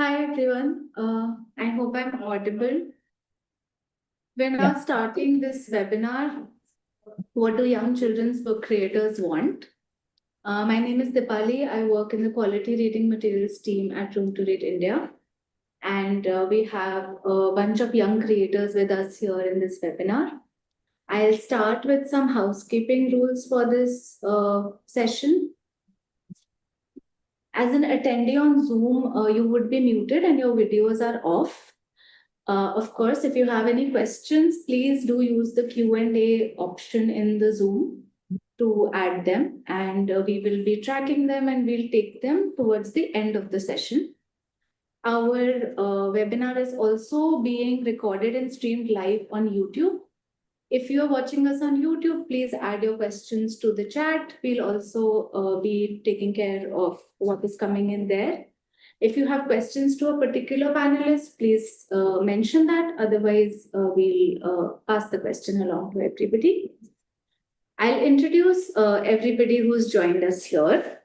Hi everyone. I hope I'm audible. We're Yeah. now starting this webinar. What do young children's book creators want? My name is Dipali. I work in the quality reading materials team at Room to Read India. And we have a bunch of young creators with us here in this webinar. I'll start with some housekeeping rules for this session. As an attendee on Zoom, you would be muted and your videos are off. Of course, if you have any questions, please do use the Q&A option in the Zoom to add them, and we will be tracking them and we'll take them towards the end of the session. Our webinar is also being recorded and streamed live on YouTube. If you are watching us on YouTube, please add your questions to the chat. We'll also be taking care of what is coming in there. If you have questions to a particular panelist, please mention that. Otherwise, we'll pass the question along to everybody. I'll introduce everybody who's joined us here,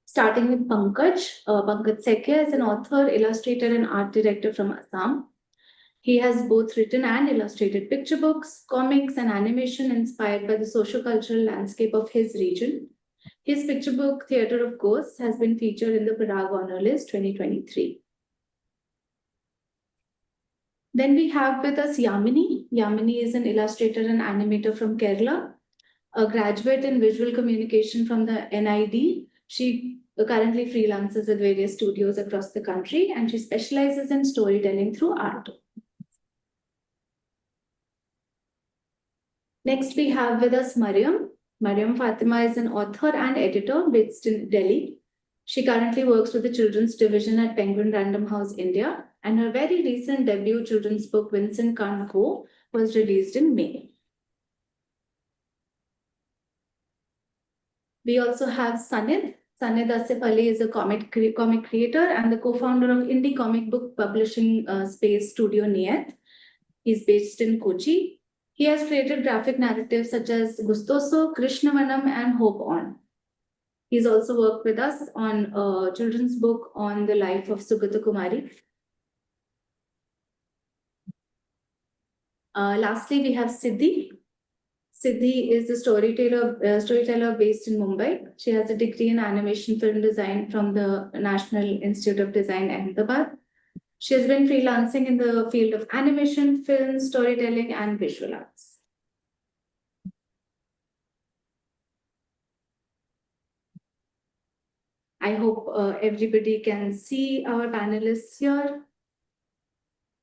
starting with Pankaj. Pankaj Sekia is an author, illustrator, and art director from Assam. He has both written and illustrated picture books, comics, and animation inspired by the socio-cultural landscape of his region. His picture book, Theatre of Ghosts, has been featured in the Parag Honor List 2023. Then we have with us Yamini. Yamini is an illustrator and animator from Kerala, a graduate in visual communication from the NID. She currently freelances with various studios across the country, and she specializes in storytelling through art. Next, we have with us Mariam. Mariam Fatima is an author and editor based in Delhi. She currently works with the children's division at Penguin Random House India, and her very recent debut children's book, Vincent Can't Go, was released in May. We also have Sanid. Sanid Asif Ali is a comic creator and the co-founder of indie comic book publishing space Studio Niyat. He's based in Kochi. He has created graphic narratives such as Gustoso, Krishnavanam, and Hope On. He's also worked with us on a children's book on the life of Sugata Kumari. Lastly, we have Siddhi. Siddhi is a storyteller based in Mumbai. She has a degree in animation film design from the National Institute of Design, Ahmedabad. She has been freelancing in the field of animation, film, storytelling, and visual arts. I hope everybody can see our panelists here.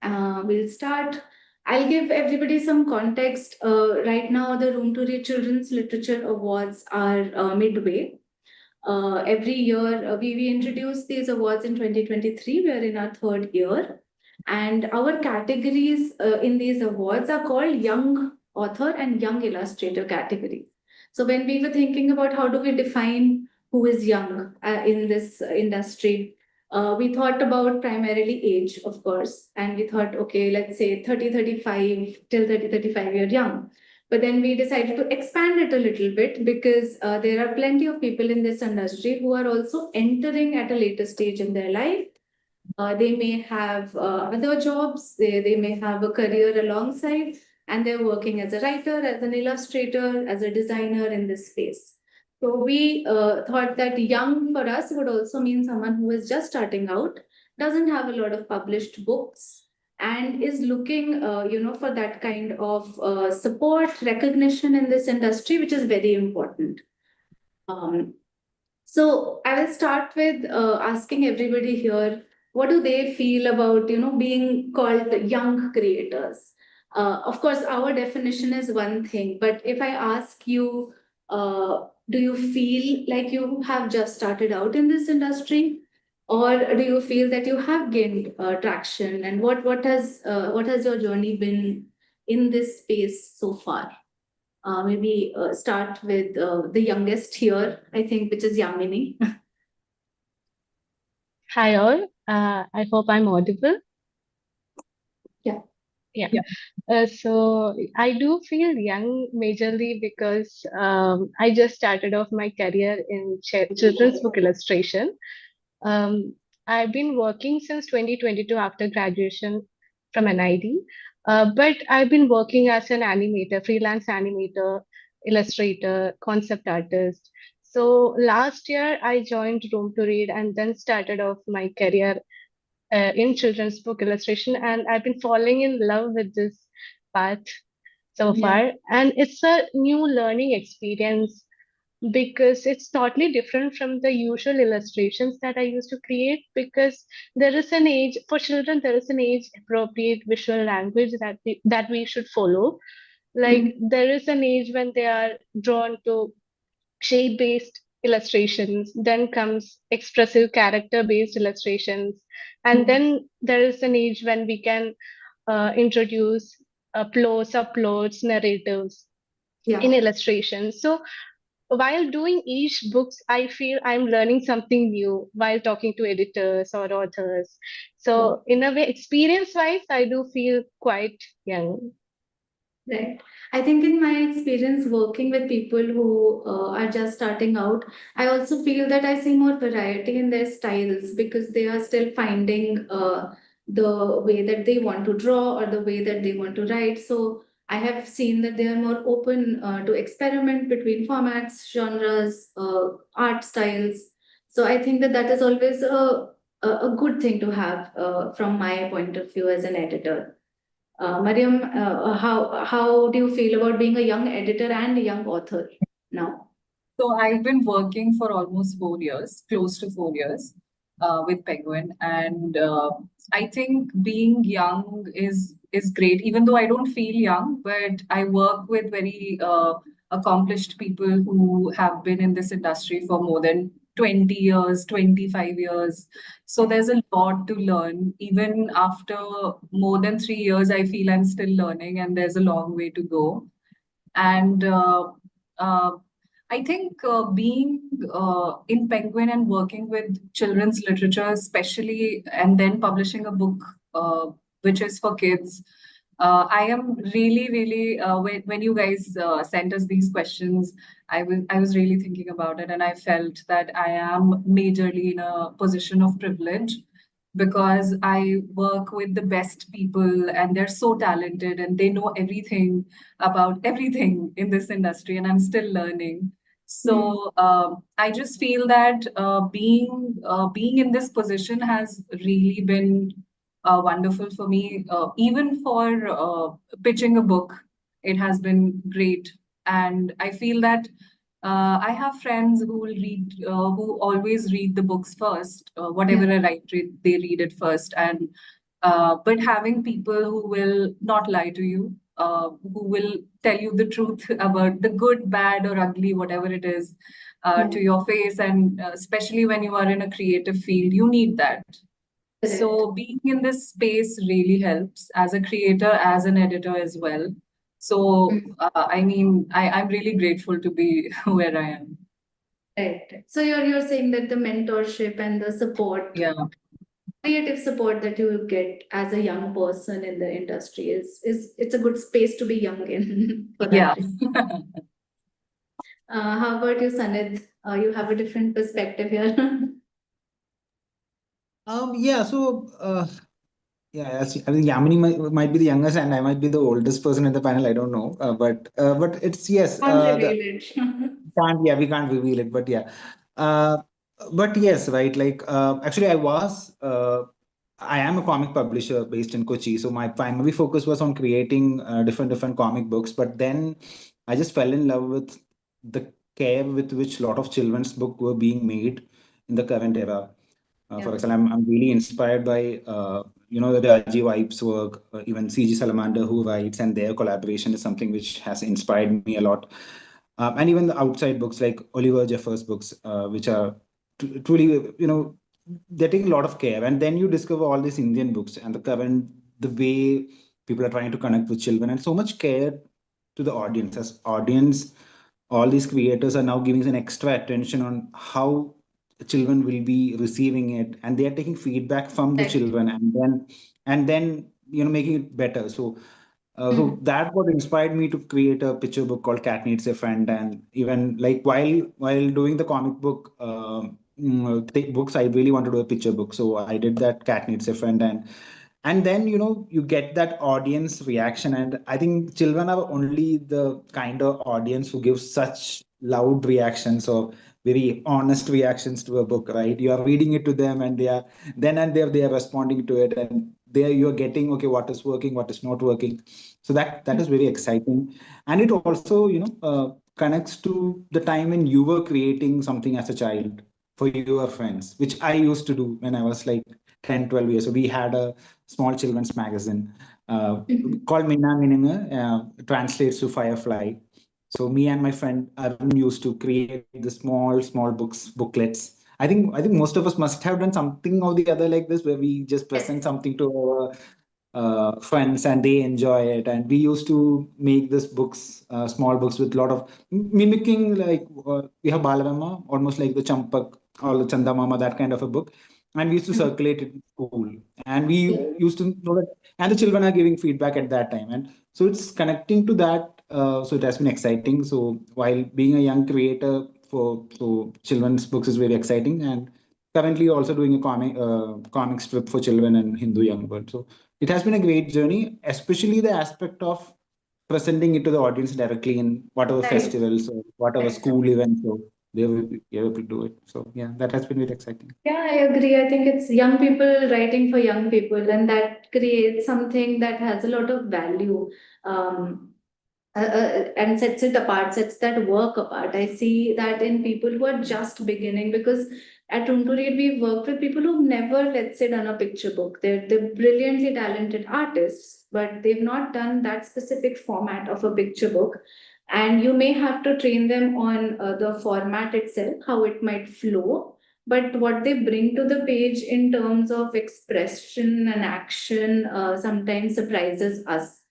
We'll start. I'll give everybody some context. Right now, the Room to Read Children's Literature Awards are midway. Every year, we introduced these awards in 2023. We are in our third year. And our categories in these awards are called Young Author and Young Illustrator categories. So when we were thinking about how do we define who is young in this industry, we thought about primarily age, of course. And we thought, okay, let's say 30, 35, till 30, 35, you're young. But then we decided to expand it a little bit because there are plenty of people in this industry who are also entering at a later stage in their life. They may have other jobs, they may have a career alongside, and they're working as a writer, as an illustrator, as a designer in this space. So we thought that young for us would also mean someone who is just starting out, doesn't have a lot of published books, and is looking, for that kind of support, recognition in this industry, which is very important. So I will start with asking everybody here, what do they feel about, being called young creators? Of course, our definition is one thing, but if I ask you, do you feel like you have just started out in this industry, or do you feel that you have gained traction? And what has your journey been in this space so far? Maybe start with the youngest here, I think, which is Yamini. Hi all. I hope I'm audible. Yeah. Yeah. So I do feel young majorly because I just started off my career in children's book illustration. I've been working since 2022 after graduation from NID. But I've been working as an animator, freelance animator, illustrator, concept artist. So last year I joined Room to Read and then started off my career in children's book illustration. And I've been falling in love with this path so Yeah. far. And it's a new learning experience because it's totally different from the usual illustrations that I used to create. Because there is an age for children, there is an age appropriate visual language that we should follow. Like Mhm. there is an age when they are drawn to shade based illustrations, then comes expressive character based illustrations, and Mhm. then there is an age when we can introduce subplots, narratives in Yeah. illustration. So while doing each books, I feel I'm learning something new while talking to editors or authors. Yeah. So in a way, experience wise, I do feel quite young. Right. I think in my experience working with people who are just starting out, I also feel that I see more variety in their styles because they are still finding the way that they want to draw or the way that they want to write. So I have seen that they are more open to experiment between formats, genres, art styles. So I think that that is always a good thing to have from my point of view as an editor. Mariam, how do you feel about being a young editor and a young author now? So I've been working for almost 4 years, close to 4 years, with Penguin, and I think being young is great. Even though I don't feel young, but I work with very accomplished people who have been in this industry for more than 20 years, 25 years. So there's a lot to learn. Even after more than 3 years, I feel I'm still learning, and there's a long way to go. And uh, I think being in Penguin and working with children's literature, especially, and then publishing a book which is for kids, I am really, really, when you guys sent us these questions, I was really thinking about it, and I felt that I am majorly in a position of privilege because I work with the best people and they're so talented and they know everything about everything in this industry, and I'm still learning. Mm. So I just feel that being in this position has really been wonderful for me. Even for pitching a book, it has been great, and I feel that I have friends who will read, who always read the books first, whatever Yeah, I write, they read it first, and but having people who will not lie to you, who will tell you the truth about the good, bad, or ugly, whatever it is, yeah, to your face, and especially when you are in a creative field, you need that. correct. So being in this space really helps as a creator, as an editor as well. So Mm. I mean, I'm really grateful to be where I am. Right. So you're saying that the mentorship and the support, Yeah, creative support that you get as a young person in the industry is it's a good space to be young in for yeah. that. How about you, Sanid? You have a different perspective here. Yeah, so yeah, I think Yamini might be the youngest and I might be the oldest person in the panel. I don't know, but it's yes. Can't The reveal it. can't yeah we can't reveal it, but yeah, uh, but yes, right. Like actually, I am a comic publisher based in Kochi, so my primary focus was on creating different comic books. But then I just fell in love with the care with which a lot of children's book were being made in the current era. For Yeah. example, I'm really inspired by the Rajiv Ipe's work, even C.G. Salamander who writes, and their collaboration is something which has inspired me a lot. And even the outside books like Oliver Jeffers' books, which are truly, they're taking a lot of care. And then you discover all these Indian books and the way people are trying to connect with children, and so much care to the audience. As audience, all these creators are now giving an extra attention on how children will be receiving it, and they are taking feedback from the Right. children, and then making it better. So Mm. that what inspired me to create a picture book called Cat Needs a Friend. And even like while doing the comic book, books, I really want to do a picture book. So I did that. Cat Needs a Friend, and then you get that audience reaction, and I think children are only the kind of audience who give such loud reactions or very honest reactions to a book, right? You are reading it to them, and they are then and there they are responding to it, and there you are getting, okay, what is working, what is not working. So that is very exciting, and it also connects to the time when you were creating something as a child for your friends, which I used to do when I was like 10, 12 years. So we had a small children's magazine called Minna Mininga, translates to Firefly. So me and my friend Arun used to create the small booklets. I think most of us must have done something or the other like this, where we just present Yes. something to our friends and they enjoy it. And we used to make this books, small books with a lot of mimicking, like we have Balarama, almost like the Champak or the Chandamama, that kind of a book. And we used to circulate it in school. And we used to know that, and the children are giving feedback at that time. And so it's connecting to that. So it has been exciting. So while being a young creator for children's books is very exciting. And currently also doing a comic strip for children in Hindu Young World. So it has been a great journey, especially the aspect of presenting it to the audience directly in whatever Right. festivals or whatever Right. school events. So they will be able to do it. So yeah, that has been very exciting. Yeah, I agree. I think it's young people writing for young people, and that creates something that has a lot of value, and sets it apart, sets that work apart. I see that in people who are just beginning, because at Room to Read, we've worked with people who've never, let's say, done a picture book. They're brilliantly talented artists, but they've not done that specific format of a picture book. And you may have to train them on the format itself, how it might flow, but what they bring to the page in terms of expression and action sometimes surprises us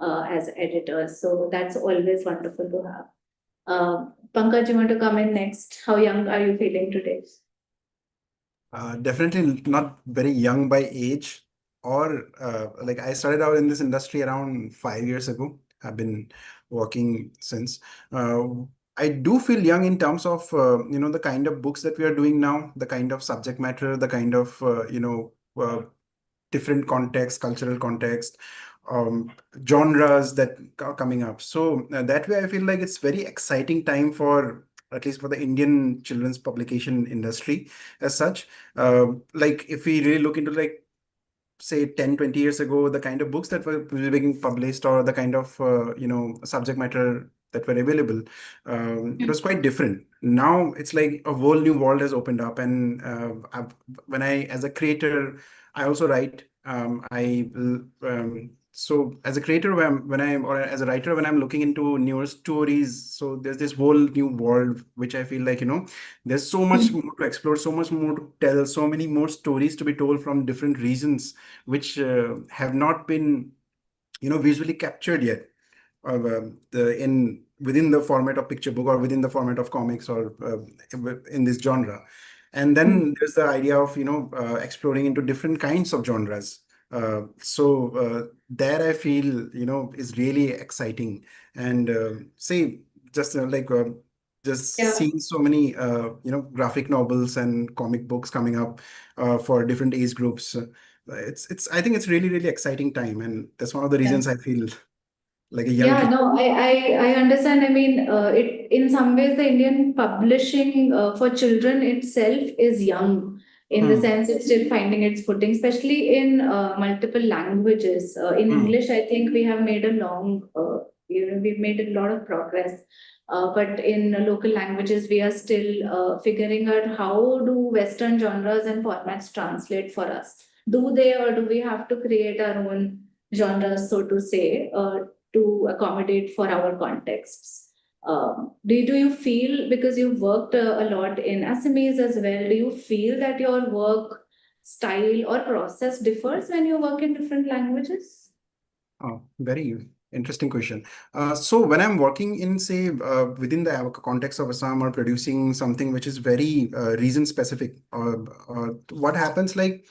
as editors. So that's always wonderful to have. Pankaj, you want to come in next? How young are you feeling today? Definitely not very young by age, or like I started out in this industry around 5 years ago. I've been working since. Uh, I do feel young in terms of the kind of books that we are doing now, the kind of subject matter, the kind of different context, cultural context, genres that are coming up. So that way, I feel like it's very exciting time for, at least for the Indian children's publication industry as such. Like if we really look into, like, say 10, 20 years ago, the kind of books that were being published, or the kind of subject matter that were available, it was quite different. Now it's like a whole new world has opened up. And when I, as a creator, I also write. So as a creator, or as a writer, when I'm looking into newer stories, so there's this whole new world which I feel like, there's so much more to explore, so much more to tell, so many more stories to be told from different regions, which have not been, visually captured yet, within the format of picture book, or within the format of comics, or in this genre. And then there's the idea of exploring into different kinds of genres. So there I feel is really exciting. And say, just just Yeah. seeing so many graphic novels and comic books coming up for different age groups. It's I think it's really, really exciting time, and that's one of the reasons I feel like a young Yeah, creator. no, I understand. I mean, it in some ways the Indian publishing for children itself is young, in the sense it's still finding its footing, especially in multiple languages. In English, I think we have made a we've made a lot of progress. But in local languages, we are still figuring out how do Western genres and formats translate for us. Do they, or do we have to create our own genres, so to say? To accommodate for our contexts. Do you feel, because you've worked a lot in SMEs as well, do you feel that your work style or process differs when you work in different languages? Oh, very interesting question. So when I'm working in, say, within the context of Assam, or producing something which is very region specific, what happens, like,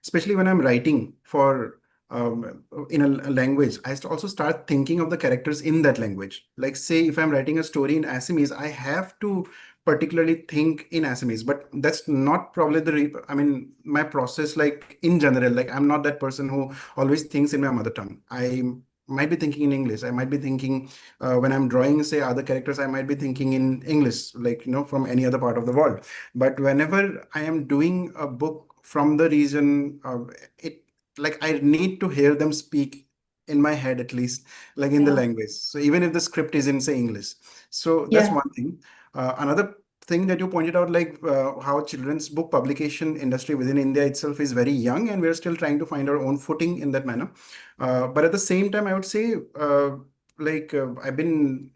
especially when I'm writing for in a language, I also start thinking of the characters in that language. Like, say, if I'm writing a story in Assamese, I have to particularly think in Assamese, but that's not probably I mean, my process, like in general, like I'm not that person who always thinks in my mother tongue. I might be thinking in English. I might be thinking when I'm drawing, say, other characters, I might be thinking in English, like, from any other part of the world. But whenever I am doing a book from the region, it like I need to hear them speak in my head at least, like in the Yeah. language. So even if the script is in, say, English. So that's Yeah. one thing. Another thing that you pointed out, like how children's book publication industry within India itself is very young, and we're still trying to find our own footing in that manner. But at the same time, I would say, I've been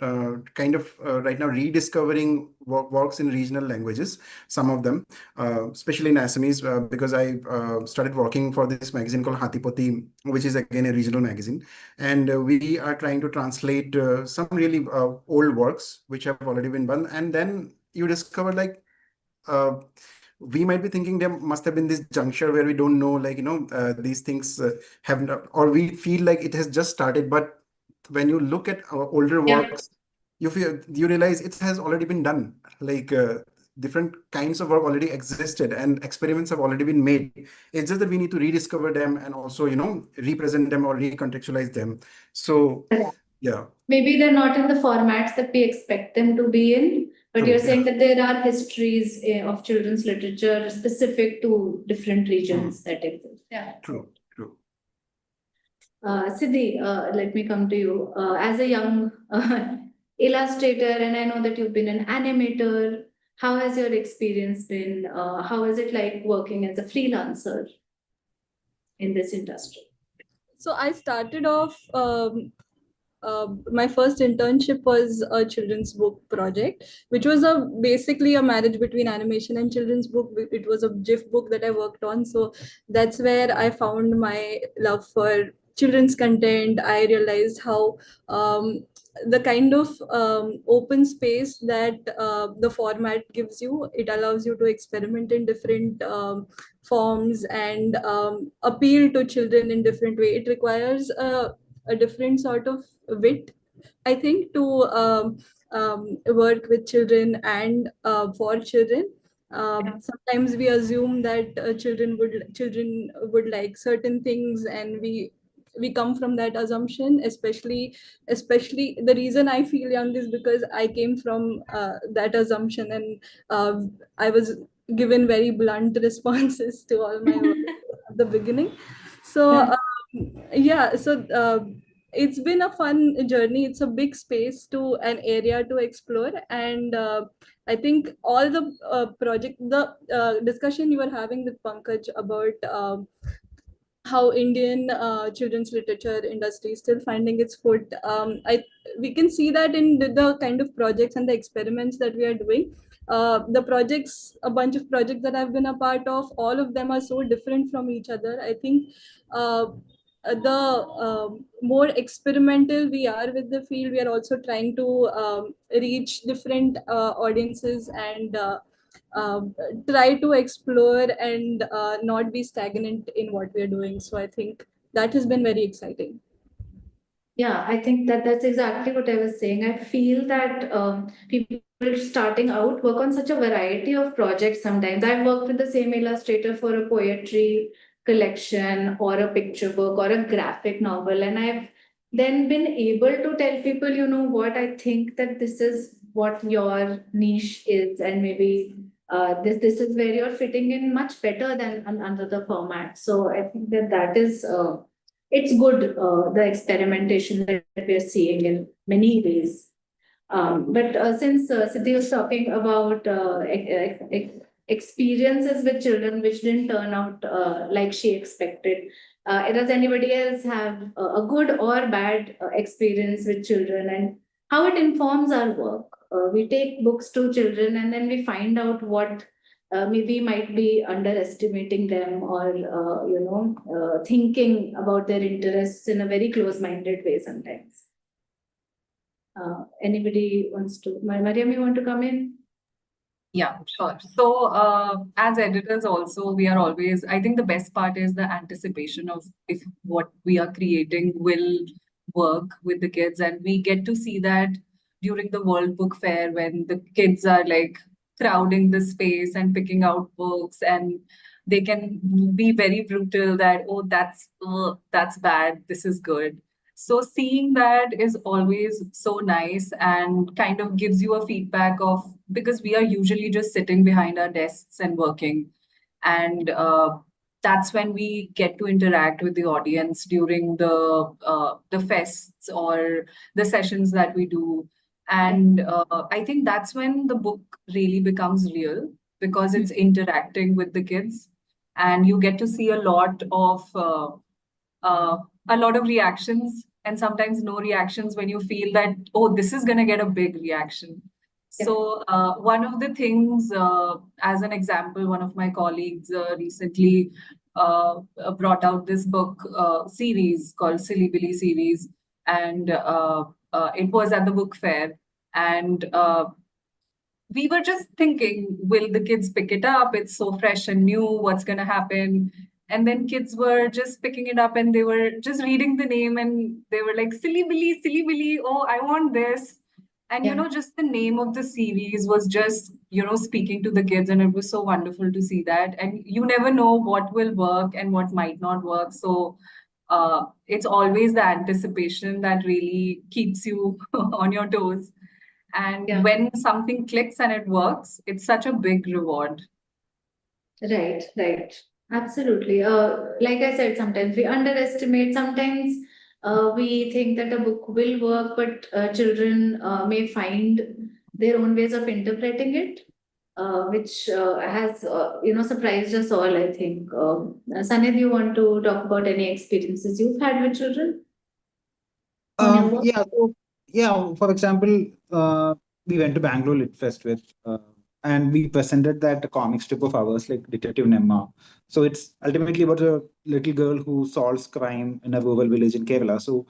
kind of right now rediscovering works in regional languages, some of them, especially in Assamese, because I started working for this magazine called Hatipoti, which is again a regional magazine. And we are trying to translate some really old works which have already been done. And then you discover, like, we might be thinking there must have been this juncture where we don't know, like, these things have not, or we feel like it has just started. But when you look at our older Yeah. works, you realize it has already been done. Like different kinds of work already existed and experiments have already been made. It's just that we need to rediscover them and also, represent them or recontextualize them. So Correct. yeah, Maybe they're not in the formats that we expect them to be in, but true. you're Yeah, saying that there are histories of children's literature specific to different regions that exist. Yeah. true. Siddhi, let me come to you. As a young illustrator, and I know that you've been an animator, how has your experience been? How is it like working as a freelancer in this industry? So I started off, my first internship was a children's book project, which was basically a marriage between animation and children's book. It was a GIF book that I worked on. So that's where I found my love for children's content. I realized how the kind of open space that the format gives you, it allows you to experiment in different forms and appeal to children in different way. It requires a different sort of wit, I think, to work with children and for children. Sometimes we assume that children would like certain things, and we come from that assumption. Especially the reason I feel young is because I came from that assumption, and I was given very blunt responses to all my work at the beginning. So it's been a fun journey. It's a big space to an area to explore, and I think all the the discussion you were having with Pankaj about how Indian children's literature industry is still finding its foot. We can see that in the kind of projects and the experiments that we are doing. A bunch of projects that I've been a part of, all of them are so different from each other. I think the more experimental we are with the field, we are also trying to reach different audiences and try to explore and not be stagnant in what we're doing. So I think that has been very exciting. Yeah, I think that that's exactly what I was saying. I feel that people starting out work on such a variety of projects sometimes. I've worked with the same illustrator for a poetry collection or a picture book or a graphic novel, and I've then been able to tell people, you know what, I think that this is what your niche is, and maybe this is where you're fitting in much better than another format. So I think that that is it's good, the experimentation that we're seeing in many ways. But since Siddhi was talking about experiences with children which didn't turn out like she expected, does anybody else have a good or bad experience with children and how it informs our work? We take books to children and then we find out what maybe might be underestimating them or thinking about their interests in a very close-minded way sometimes. Anybody wants to? Mariam, you want to come in? Yeah, sure. So, as editors, also, we are always, I think the best part is the anticipation of if what we are creating will work with the kids. And we get to see that during the World Book Fair when the kids are like crowding the space and picking out books, and they can be very brutal that, oh, that's bad, this is good. So seeing that is always so nice and kind of gives you a feedback of, because we are usually just sitting behind our desks and working. And that's when we get to interact with the audience during the fests or the sessions that we do. And I think that's when the book really becomes real because it's interacting with the kids, and you get to see uh, a lot of reactions and sometimes no reactions when you feel that, oh, this is going to get a big reaction. Yeah. So, one of the things, as an example, one of my colleagues recently brought out this book series called Silly Billy series, and it was at the book fair. And we were just thinking, will the kids pick it up? It's so fresh and new. What's going to happen? And then kids were just picking it up and they were just reading the name and they were like, Silly Billy, Silly Billy. Oh, I want this. And, Yeah. just the name of the series was just, speaking to the kids. And it was so wonderful to see that. And you never know what will work and what might not work. So, it's always the anticipation that really keeps you on your toes. And Yeah. when something clicks and it works, it's such a big reward. Right, right. Absolutely. Like I said, sometimes we underestimate, sometimes we think that a book will work, but children may find their own ways of interpreting it, which has, surprised us all, I think. Sanid, do you want to talk about any experiences you've had with children on your work? For example, we went to Bangalore Lit Fest with, and we presented that comic strip of ours, like Detective Nemma. So it's ultimately about a little girl who solves crime in a rural village in Kerala. So,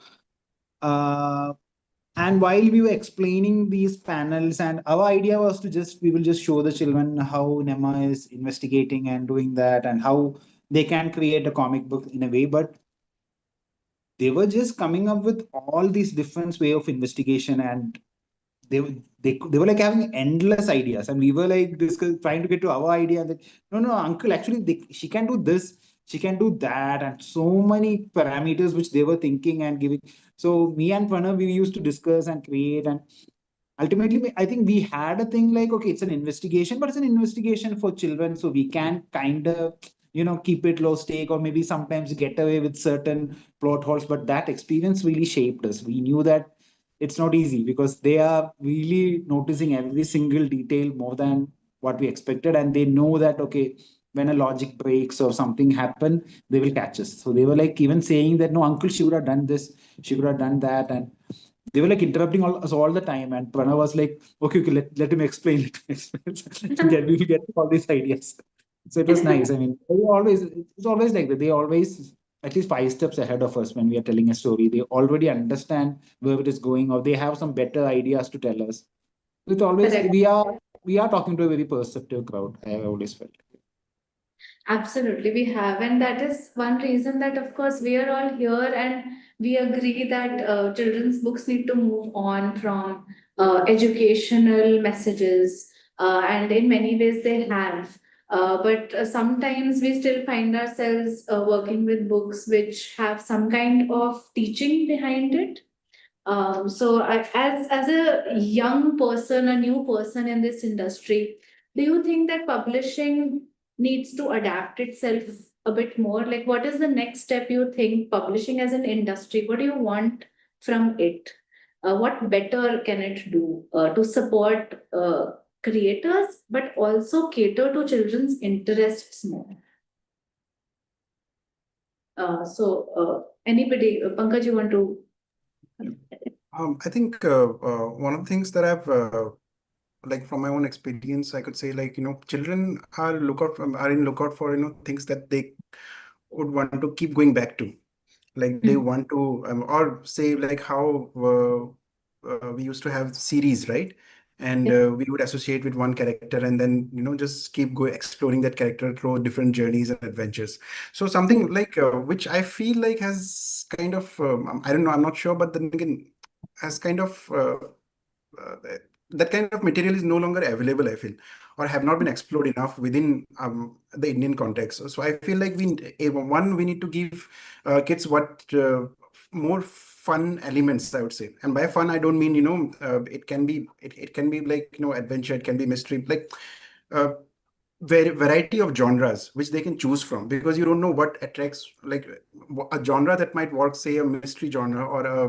and while we were explaining these panels, and our idea was to we will just show the children how Nemma is investigating and doing that, and how they can create a comic book in a way, but they were just coming up with all these different way of investigation, and they were like having endless ideas, and we were like trying to get to our idea that no, uncle, actually she can do this, she can do that, and so many parameters which they were thinking and giving. So me and Pranav, we used to discuss and create, and ultimately I think we had a thing like, okay, it's an investigation, but it's an investigation for children, so we can kind of keep it low stake, or maybe sometimes get away with certain plot holes. But that experience really shaped us. We knew that it's not easy because they are really noticing every single detail more than what we expected, and they know that, okay, when a logic breaks or something happen, they will catch us. So they were like even saying that, no, uncle, she would have done this, she would have done that, and they were like interrupting us all the time. And Pranav was like, okay, let him explain, let him explain. So we will get all these ideas. So it was nice. I mean, it's always like that. They always at least 5 steps ahead of us when we are telling a story. They already understand where it is going, or they have some better ideas to tell us. It's always Correct. we are talking to a very perceptive crowd. I have always felt. Absolutely, we have. And that is one reason that, of course, we are all here and we agree that children's books need to move on from educational messages. And in many ways, they have. But sometimes we still find ourselves working with books which have some kind of teaching behind it. As a young person, a new person in this industry, do you think that publishing needs to adapt itself a bit more? Like, what is the next step you think publishing as an industry? What do you want from it? What better can it do to support creators, but also cater to children's interests more? Anybody, Pankaj, you want to? I think one of the things that I've like from my own experience, I could say, like, children are in lookout for things that they would want to keep going back to. Like they want to or say like how we used to have series, right? and we would associate with one character, and then just keep exploring that character through different journeys and adventures. So something like which I feel like has kind of I don't know, I'm not sure, but then again has kind of uh, that kind of material is no longer available, I feel, or have not been explored enough within the Indian context. So I feel like we need to give kids what more fun elements, I would say. And by fun, I don't mean, it can be it can be like, adventure, it can be mystery, like uh, variety of genres which they can choose from, because you don't know what attracts, like a genre that might work, say a mystery genre, or a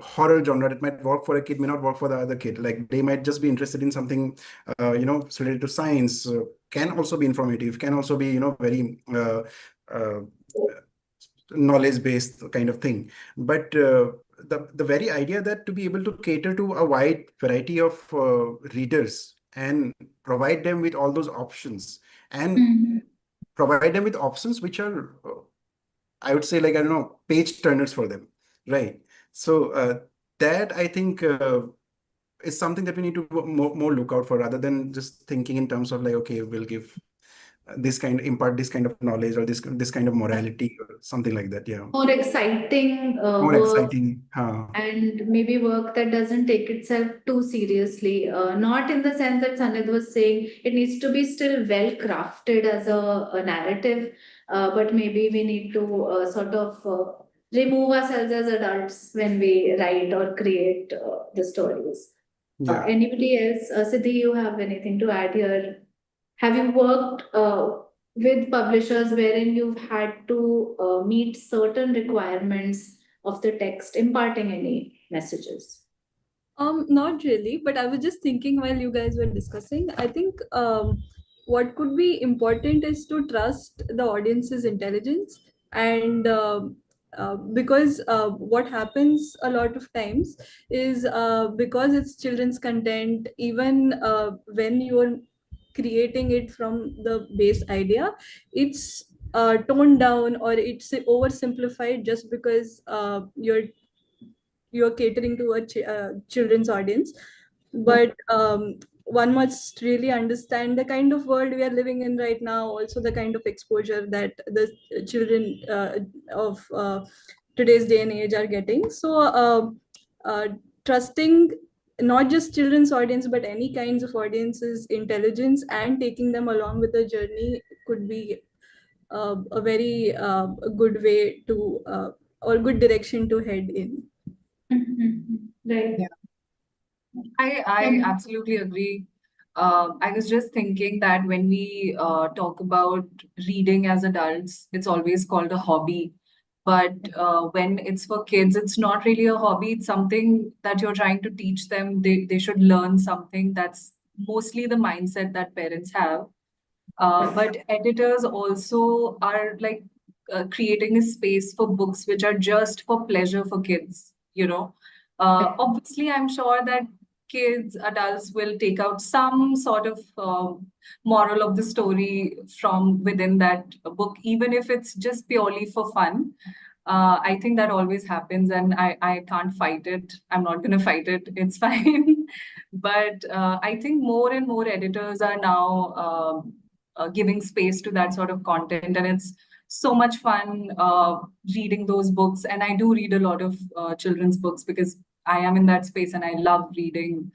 horror genre that might work for a kid may not work for the other kid. Like they might just be interested in something related to science, can also be informative, can also be very uh, knowledge based kind of thing. But the very idea that to be able to cater to a wide variety of readers and provide them with all those options, and Mhm. provide them with options which are I would say, like, I don't know, page turners for them, right? So that I think is something that we need to more look out for, rather than just thinking in terms of like, okay, we'll give impart this kind of knowledge, or this kind of morality, or something like that. Yeah, More exciting more work, exciting. and maybe work that doesn't take itself too seriously. Not in the sense that Sanid was saying it needs to be still well crafted as a narrative, but maybe we need to sort of remove ourselves as adults when we write or create the stories. Yeah. Anybody else? Siddhi, you have anything to add here? Have you worked with publishers wherein you've had to meet certain requirements of the text, imparting any messages? Not really, but I was just thinking while you guys were discussing. I think what could be important is to trust the audience's intelligence, and because what happens a lot of times is because it's children's content, even when you're creating it from the base idea, it's toned down or it's oversimplified just because you're catering to a children's audience. But one must really understand the kind of world we are living in right now, also the kind of exposure that the children of today's day and age are getting. So uh, trusting not just children's audience but any kinds of audiences intelligence and taking them along with the journey could be a very good way to or good direction to head in. Right. Yeah. I absolutely agree. I was just thinking that when we talk about reading as adults, it's always called a hobby. But when it's for kids, it's not really a hobby. It's something that you're trying to teach them. They should learn something. That's mostly the mindset that parents have. But editors also are like creating a space for books which are just for pleasure for kids, you know. Obviously, I'm sure that kids, adults will take out some sort of moral of the story from within that book, even if it's just purely for fun. I think that always happens, and I can't fight it. I'm not going to fight it. It's fine. But I think more and more editors are now giving space to that sort of content, and it's so much fun reading those books. And I do read a lot of children's books because I am in that space and I love reading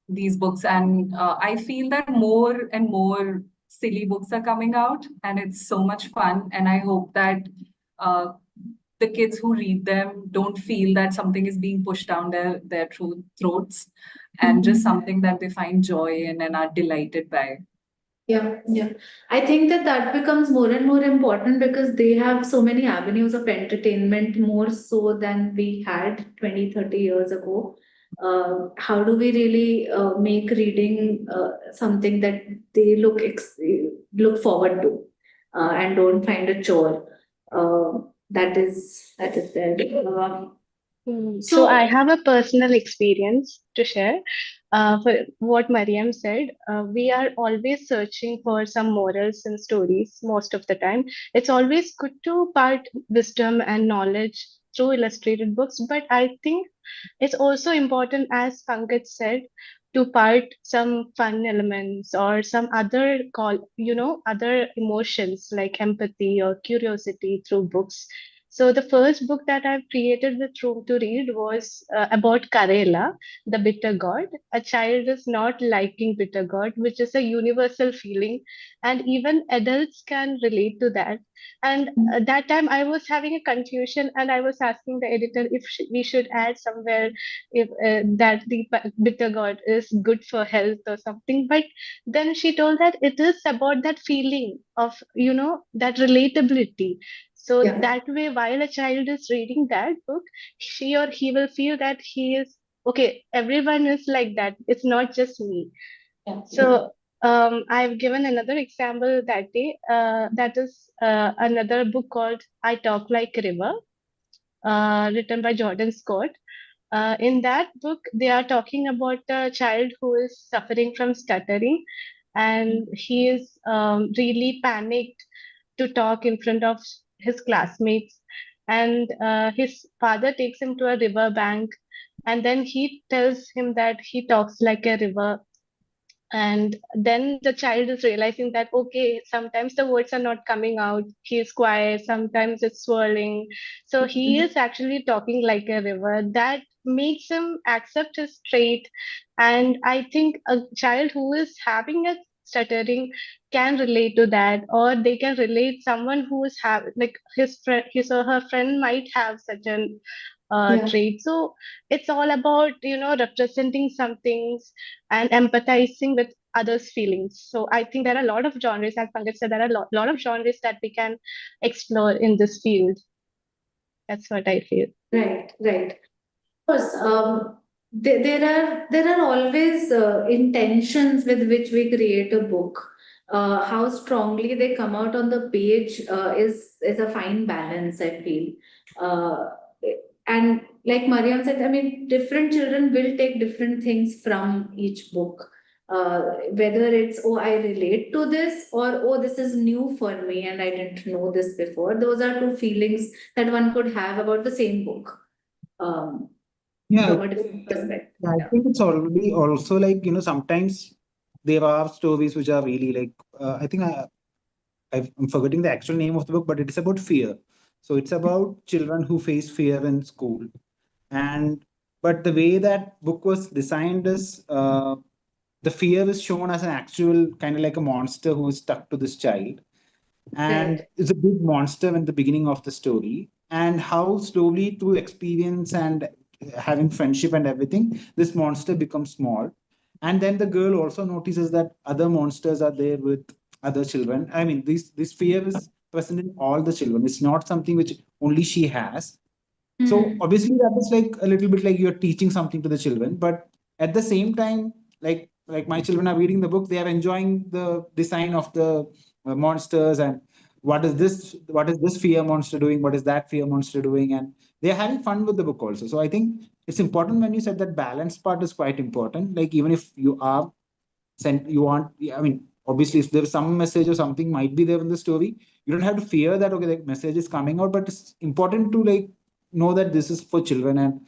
these books. And I feel that more and more silly books are coming out, and it's so much fun. And I hope that uh, the kids who read them don't feel that something is being pushed down their throats, and just something that they find joy in and are delighted by. Yeah, yeah. I think that that becomes more and more important because they have so many avenues of entertainment, more so than we had 20, 30 years ago. How do we really make reading something that they look forward to and don't find a chore? That is there. So I So, have a personal experience to share. For what Mariam said, we are always searching for some morals in stories most of the time. It's always good to part wisdom and knowledge through illustrated books. But I think it's also important, as Pankaj said, to part some fun elements or some other other emotions like empathy or curiosity through books. So the first book that I've created with Room to Read was about Karela, the bitter gourd. A child is not liking bitter gourd, which is a universal feeling, and even adults can relate to that. And that time I was having a confusion, and I was asking the editor if we should add somewhere if that the bitter gourd is good for health or something. But then she told that it is about that feeling of that relatability. So Yeah. that way, while a child is reading that book, she or he will feel that he is okay. Everyone is like that. It's not just me. Yeah. So I've given another example that day. That is another book called I Talk Like a River, written by Jordan Scott. In that book, they are talking about a child who is suffering from stuttering, and he is really panicked to talk in front of his classmates. And his father takes him to a river bank, and then he tells him that he talks like a river. And then the child is realizing that, okay, sometimes the words are not coming out. He's quiet, sometimes it's swirling. So he is actually talking like a river. That makes him accept his trait. And I think a child who is having a stuttering can relate to that, or they can relate someone who is like his friend, his or her friend might have such an Yeah. trait. So it's all about representing some things and empathizing with others' feelings. So I think there are a lot of genres, as Pankaj said, there are lot of genres that we can explore in this field. That's what I feel. Right, right. Of course, there are always intentions with which we create a book. How strongly they come out on the page is a fine balance, I feel. Uh, and like Mariam said, I mean, different children will take different things from each book. Whether it's, oh, I relate to this, or oh, this is new for me and I didn't know this before. Those are two feelings that one could have about the same book. Um, Yeah, from a different perspective. I Yeah. think it's already also like, sometimes there are stories which are really like, I think I'm forgetting the actual name of the book, but it is about fear. So it's about children who face fear in school. And, but the way that book was designed is, the fear is shown as an actual kind of like a monster who is stuck to this child, and Right. it's a big monster in the beginning of the story, and how slowly through experience and having friendship and everything, this monster becomes small. And then the girl also notices that other monsters are there with other children. I mean, this fear is present in all the children. It's not something which only she has. So Hmm. obviously that is like a little bit like you're teaching something to the children, but at the same time, like my children are reading the book, they are enjoying the design of the monsters, and what is this fear monster doing, what is that fear monster doing, and they're having fun with the book also. So I think it's important when you said that balance part is quite important. Like even if you are sent, you want, I mean, obviously if there's some message or something might be there in the story, you don't have to fear that okay, the message is coming out, but it's important to like know that this is for children, and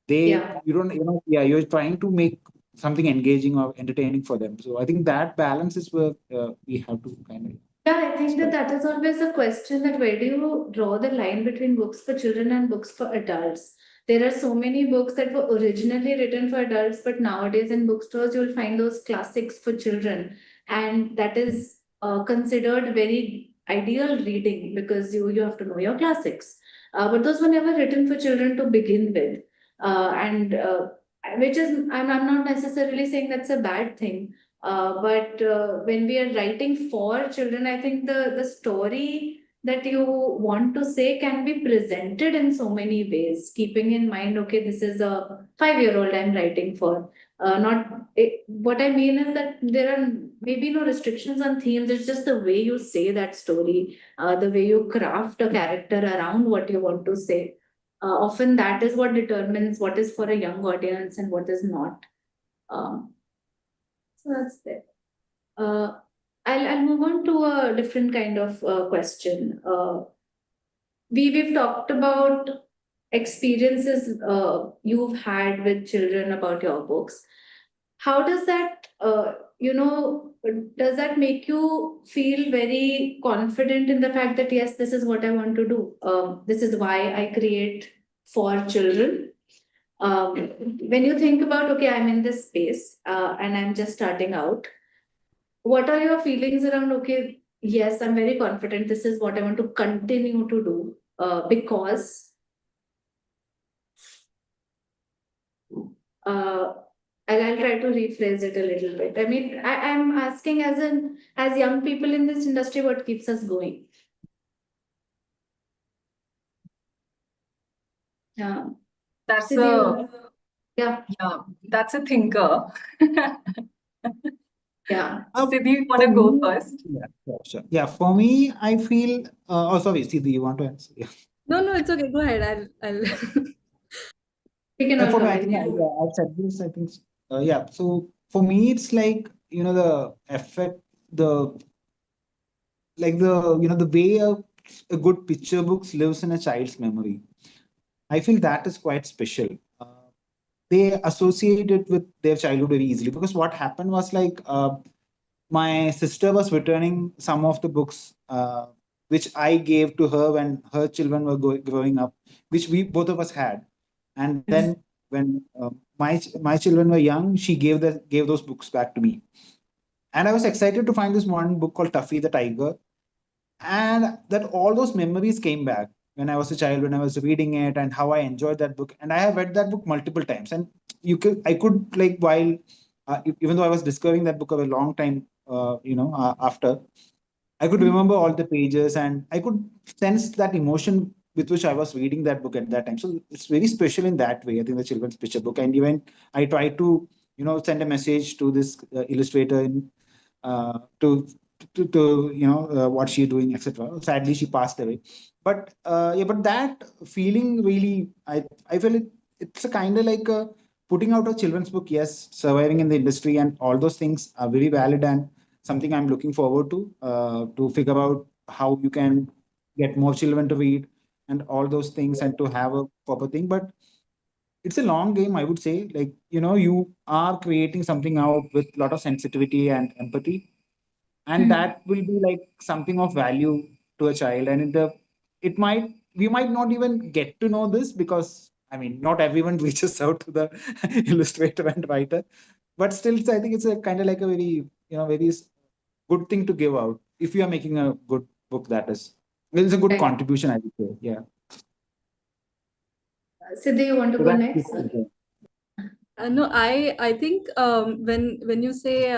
Yeah. you don't, yeah, you're trying to make something engaging or entertaining for them. So I think that balance is where we have to kind of Yeah, I think that strike. that is always a question, that where do you draw the line between books for children and books for adults? There are so many books that were originally written for adults, but nowadays in bookstores you'll find those classics for children, and that is considered very ideal reading because you have to know your classics. But those were never written for children to begin with, and which is I'm not necessarily saying that's a bad thing. But when we are writing for children, I think the story that you want to say can be presented in so many ways, keeping in mind, okay, this is a 5-year-old I'm writing for. What I mean is that there are maybe no restrictions on themes. It's just the way you say that story, the way you craft a character around what you want to say. Often that is what determines what is for a young audience and what is not. Um, so that's it. Uh, I'll move on to a different kind of question. We've talked about experiences you've had with children about your books, how does that, does that make you feel very confident in the fact that, yes, this is what I want to do? This is why I create for children. When you think about, okay, I'm in this space and I'm just starting out, what are your feelings around, okay, yes, I'm very confident, this is what I want to continue to do because uh, I'll try to rephrase it a little bit. I mean, I'm asking as young people in this industry, what keeps us going? Yeah. That's Siddhi, a yeah, that's a thinker. yeah. Siddhi, you want For to go me, first? yeah, sure. Yeah, for me, I feel. Oh, sorry, Siddhi, you want to answer? Yeah. No, it's okay. Go ahead. I'll. We can all For me, come I in. think Yeah. I've said this. I think, yeah. So for me, it's like the effect, the way a good picture books lives in a child's memory. I feel that is quite special. They associate it with their childhood very easily because what happened was like my sister was returning some of the books which I gave to her when her children were growing up, which we both of us had, and then when my children were young, she gave those books back to me, and I was excited to find this one book called Tuffy the Tiger, and that all those memories came back when I was a child, when I was reading it, and how I enjoyed that book. And I have read that book multiple times, and I could like while even though I was discovering that book a long time, after I could remember all the pages, and I could sense that emotion with which I was reading that book at that time. So it's very special in that way. I think the children's picture book, and even I try to send a message to this illustrator to what she's doing, etc. Sadly, she passed away, but yeah, but that feeling really, I feel it's a kind of like putting out a children's book. Yes, surviving in the industry and all those things are very valid and something I'm looking forward to figure out how you can get more children to read and all those things and to have a proper thing. But it's a long game, I would say. Like, you are creating something out with a lot of sensitivity and empathy, and Hmm. that will be like something of value to a child. And it might we might not even get to know this because I mean, not everyone reaches out to the illustrator and writer, but still, I think it's a kind of like a very good thing to give out if you are making a good book. That is, it's a good Right. contribution, I would say. Yeah. Siddhi, you want to So go that's next? No, I think when you say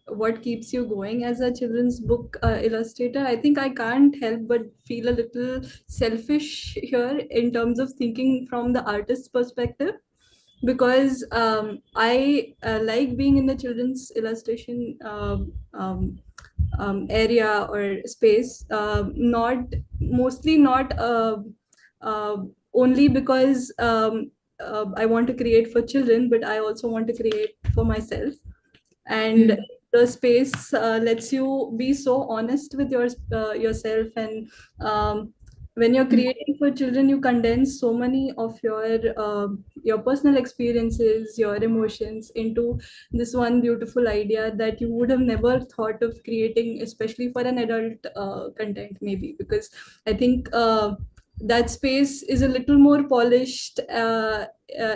what keeps you going as a children's book illustrator, I think I can't help but feel a little selfish here in terms of thinking from the artist's perspective, because I like being in the children's illustration area or space, not only because I want to create for children, but I also want to create for myself. And Hmm. the space lets you be so honest with yourself, and when you're Hmm. creating for children, you condense so many of your personal experiences, your emotions into this one beautiful idea that you would have never thought of creating, especially for an adult content, maybe because I think that space is a little more polished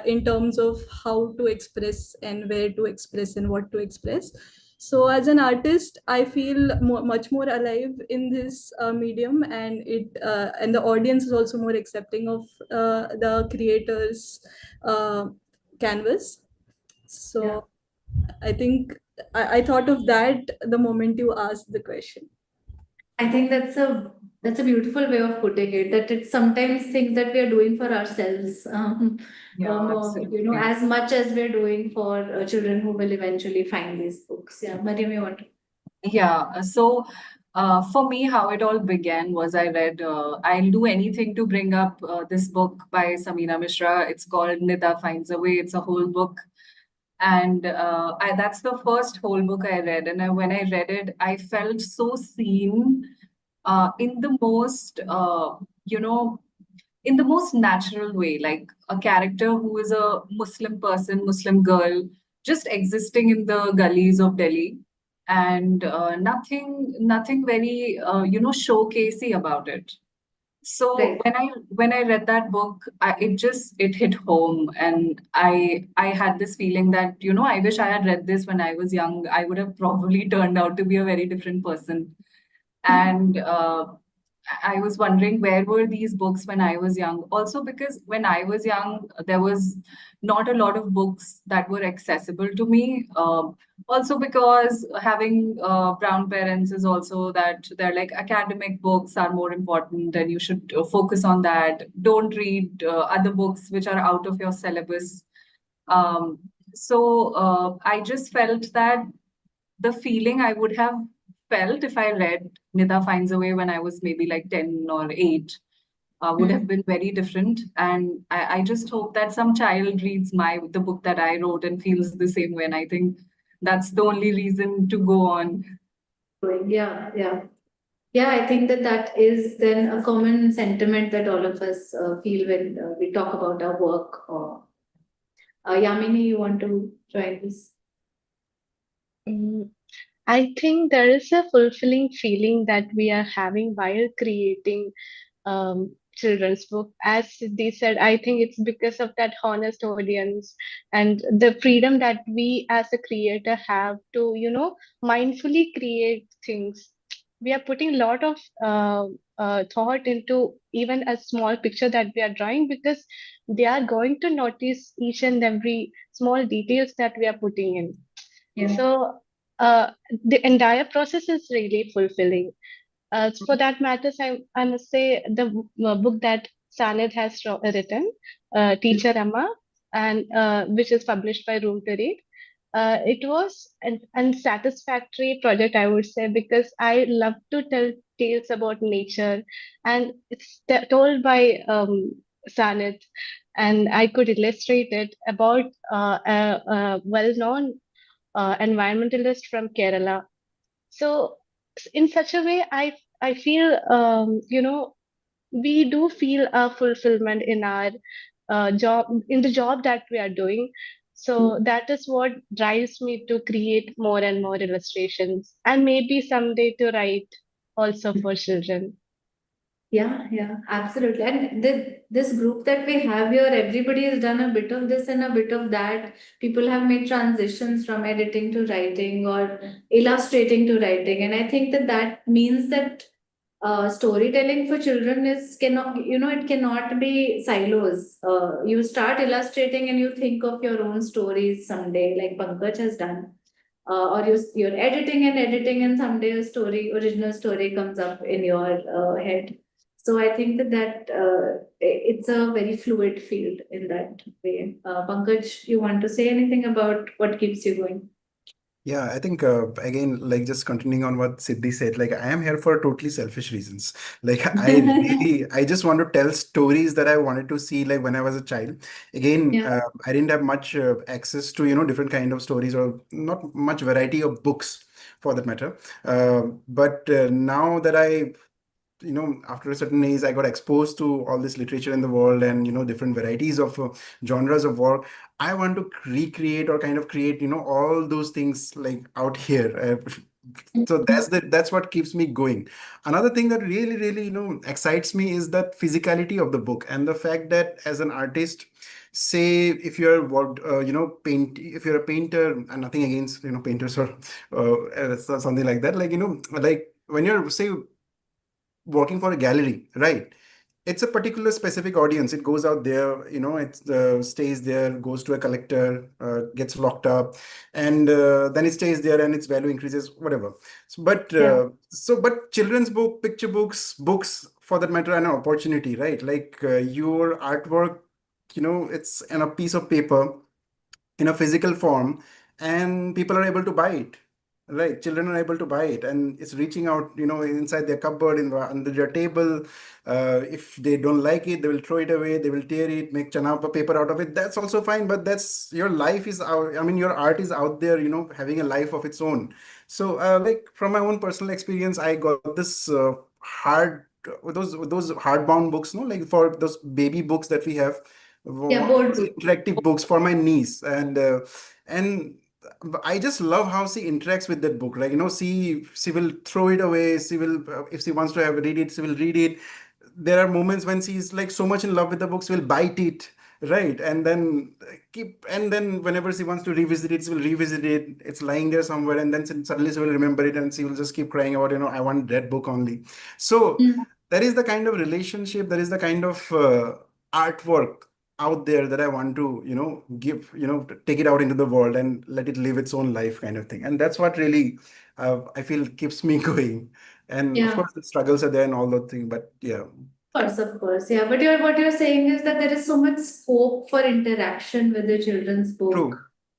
in terms of how to express and where to express and what to express. So as an artist, I feel much more alive in this medium, and the audience is also more accepting of the creators canvas. Yeah. So I think I thought of that the moment you asked the question. I think that's a beautiful way of putting it. That it's sometimes things that we are doing for ourselves, Yeah, absolutely. as much as we're doing for children who will eventually find these books. Yeah, Mariam, you want to? Yeah, so for me, how it all began was I read, I'll do anything to bring up this book by Samina Mishra. It's called Nida Finds a Way. It's a whole book. And that's the first whole book I read. And when I read it, I felt so seen in the most, you know, in the most natural way, like a character who is a Muslim person, Muslim girl, just existing in the gullies of Delhi, and nothing very showcasey about it. So Right. when I read that book, it hit home, and I had this feeling that I wish I had read this when I was young. I would have probably turned out to be a very different person. And I was wondering, where were these books when I was young? Also, because when I was young, there was not a lot of books that were accessible to me. Also, because having brown parents is also that they're like, academic books are more important and you should focus on that. Don't read other books which are out of your syllabus. Um, so I just felt that the feeling I would have felt if I read Nida Finds a Way when I was maybe like 10 or 8 would have been very different. And I just hope that some child reads the book that I wrote and feels the same way. And I think that's the only reason to go on. Yeah, yeah. Yeah, I think that that is then a common sentiment that all of us feel when we talk about our work. Or Yamini, you want to join this? Mm, I think there is a fulfilling feeling that we are having while creating children's book. As they said, I think it's because of that honest audience and the freedom that we as a creator have to, mindfully create things. We are putting a lot of thought into even a small picture that we are drawing because they are going to notice each and every small details that we are putting in. Yeah. So the entire process is really fulfilling. For that matters, I must say the book that Sanid has written, Teacher Amma, and which is published by Room to Read. It was an unsatisfactory project, I would say, because I love to tell tales about nature, and it's told by Sanid, and I could illustrate it about a well-known environmentalist from Kerala. So in such a way, I feel we do feel a fulfillment in our job, in the job that we are doing. So that is what drives me to create more and more illustrations, and maybe someday to write also for children. Yeah, yeah, absolutely. And this group that we have here, everybody has done a bit of this and a bit of that. People have made transitions from editing to writing or illustrating to writing. And I think that that means that storytelling for children is cannot, it cannot be silos. You start illustrating and you think of your own stories someday, like Pankaj has done. Or you're editing and someday a original story comes up in your head. So I think that it's a very fluid field in that way. Pankaj, you want to say anything about what keeps you going? Yeah, I think again, like just continuing on what Siddhi said, like I am here for totally selfish reasons. Like I just want to tell stories that I wanted to see like when I was a child. Again, Yeah. I didn't have much access to, different kind of stories or not much variety of books for that matter. But now that after a certain age, I got exposed to all this literature in the world and, different varieties of genres of work. I want to recreate or kind of create, all those things like out here. So that's what keeps me going. Another thing that really, really, excites me is that physicality of the book and the fact that as an artist, say if you're what if you're a painter, and nothing against painters or something like that, like like when you're say working for a gallery, right? It's a particular specific audience. It goes out there, it stays there, goes to a collector, gets locked up, and then it stays there and its value increases, whatever. Yeah. But children's book, picture books for that matter, are an opportunity, right? Like your artwork, it's in a piece of paper in a physical form, and people are able to buy it, right? Children are able to buy it, and it's reaching out, inside their cupboard, under their table. If they don't like it, they will throw it away, they will tear it, make chana paper out of it. That's also fine, but that's your life is out. I mean, your art is out there, having a life of its own. So like from my own personal experience, I got this hard those hardbound books, no, like for those baby books that we have, Yeah, board book. interactive books for my niece, and I just love how she interacts with that book. Like, she will throw it away. She will, if she wants to have read it, she will read it. There are moments when she's like so much in love with the book, she will bite it, right? And then whenever she wants to revisit it, she will revisit it. It's lying there somewhere, and then suddenly she will remember it, and she will just keep crying about, I want that book only. So Mm. that is the kind of relationship, that is the kind of artwork out there that I want to, give, take it out into the world and let it live its own life, kind of thing. And that's what really, I feel, keeps me going. And of Yeah. course, the struggles are there and all those things, but yeah. Of course, yeah. But what you're saying is that there is so much scope for interaction with the children's book.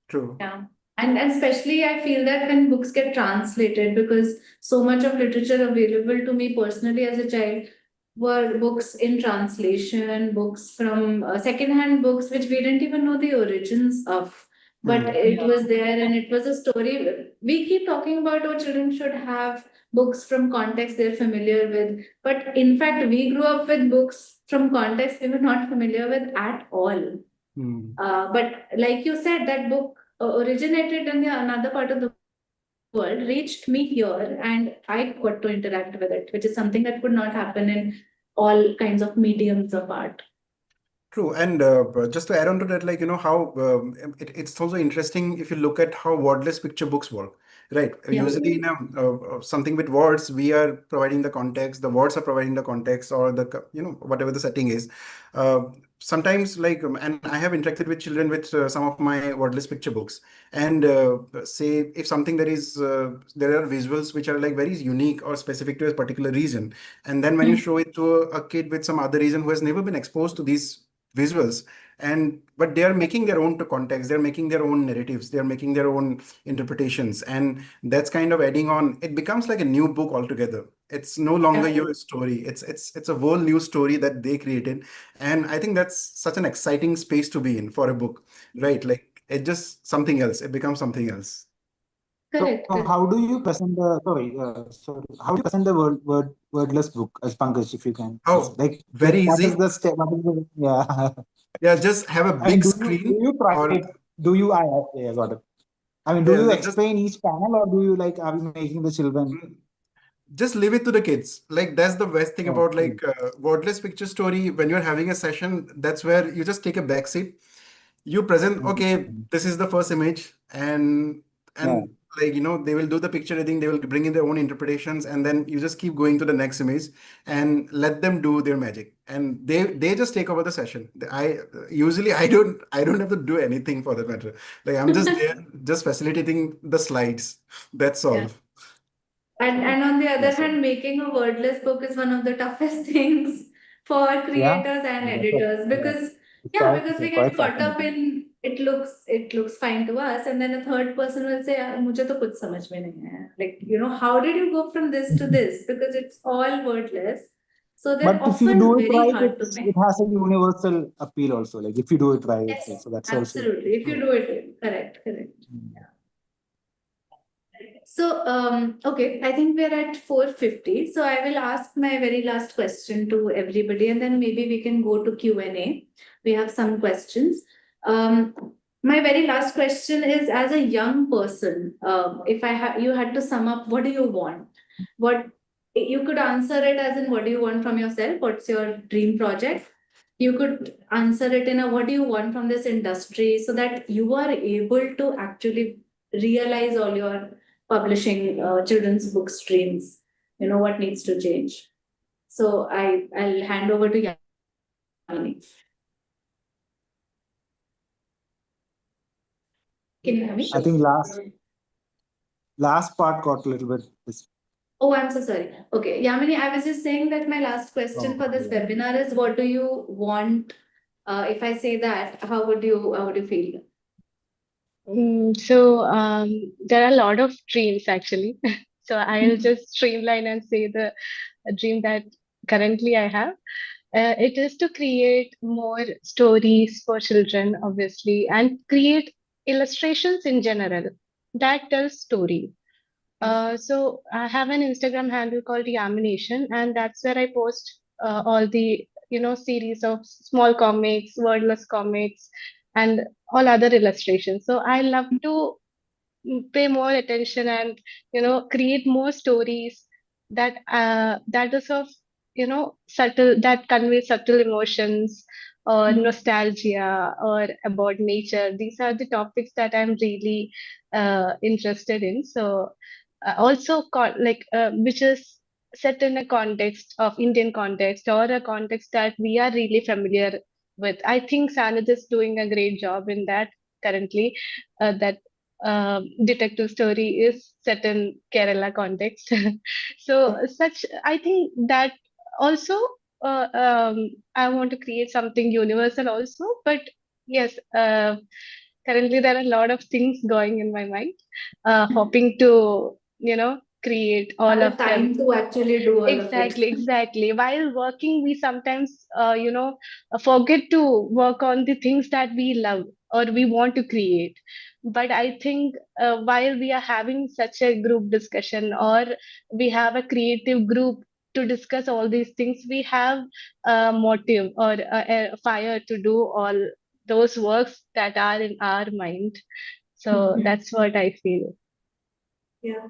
True. Yeah. And especially I feel that when books get translated, because so much of literature available to me personally as a child were books in translation, books from secondhand books, which we didn't even know the origins of. But it was there and it was a story. We keep talking about, oh, children should have books from context they're familiar with. But in fact, we grew up with books from context we were not familiar with at all. But like you said, that book originated in another part of the world, reached me here, and I got to interact with it, which is something that could not happen in all kinds of mediums of art. True. And just to add on to that, like, how it's also interesting if you look at how wordless picture books work, right? Yeah. Usually in something with words, we are providing the context, the words are providing the context, or whatever the setting is. Sometimes, like, and I have interacted with children with some of my wordless picture books, and say if something there are visuals which are like very unique or specific to a particular region, and then when you show it to a kid with some other region who has never been exposed to these visuals, but they are making their own to context, they're making their own narratives, they're making their own interpretations, and that's kind of adding on. It becomes like a new book altogether. It's no longer your story, it's a whole new story that they created. And I think that's such an exciting space to be in for a book, right? Like, it's just something else, it becomes something else. Correct. So how do you present how do you present the wordless book as Pankaj, if you can? Oh, Like, very what easy. is the step? Yeah. Yeah, just have a I mean, big screen. do you try or it? Yeah, got it. I mean, do Yeah, you like, just explain each panel, or do you are you making the children? just leave it to the kids. Like, that's the best thing about like wordless picture story. When you're having a session, that's where you just take a back seat. You present, okay, this is the first image, and Yeah. like, they will do the picture reading, they will bring in their own interpretations, and then you just keep going to the next image and let them do their magic, and they just take over the session. I don't have to do anything for that matter. Like, I'm just there, just facilitating the slides. That's all. Yeah. And on the other That's all. hand, making a wordless book is one of the toughest things for creators and editors, because we get caught up in it looks fine to us, and then a third person will say, "Ah, मुझे तो कुछ समझ में नहीं आया." Like, how did you go from this to this? Because it's all wordless. So they're But if you often do it very right, hard to it make. has a universal appeal also. Like, if you do it right, Yes, so that's also absolutely. If you do it correct. Yeah. So, okay, I think we're at 4:50. So I will ask my very last question to everybody, and then maybe we can go to Q&A. We have some questions. My very last question is, as a young person, if you had to sum up, what do you want? What you could answer it as in, what do you want from yourself? What's your dream project? You could answer it in a, what do you want from this industry, so that you are able to actually realize all your publishing children's book streams. What needs to change. So I'll hand over to Yamini. Can you hear me? I think last part got a little bit. Oh, I'm so sorry. Okay, Yamini, I was just saying that my last question for this webinar is, what do you want? If I say that, how would you feel? So there are a lot of dreams actually. So I'll just streamline and say the dream that currently I have. It is to create more stories for children, obviously, and create illustrations in general that tell story. So I have an Instagram handle called Yamination, and that's where I post all the series of small comics, wordless comics, and all other illustrations. So I love to pay more attention and create more stories that is of subtle, that convey subtle emotions or nostalgia or about nature. These are the topics that I'm really interested in. So also which is set in a context of Indian context or a context that we are really familiar with. I think Sanad is doing a great job in that currently. That detective story is set in Kerala context. So such, I think that also I want to create something universal also. But yes, currently there are a lot of things going in my mind, hoping to create all Have of the them. time to actually do all of it. Exactly, exactly. While working, we sometimes, forget to work on the things that we love or we want to create. But I think while we are having such a group discussion or we have a creative group to discuss all these things, we have a motive or a fire to do all those works that are in our mind. So Mhm. that's what I feel. Yeah.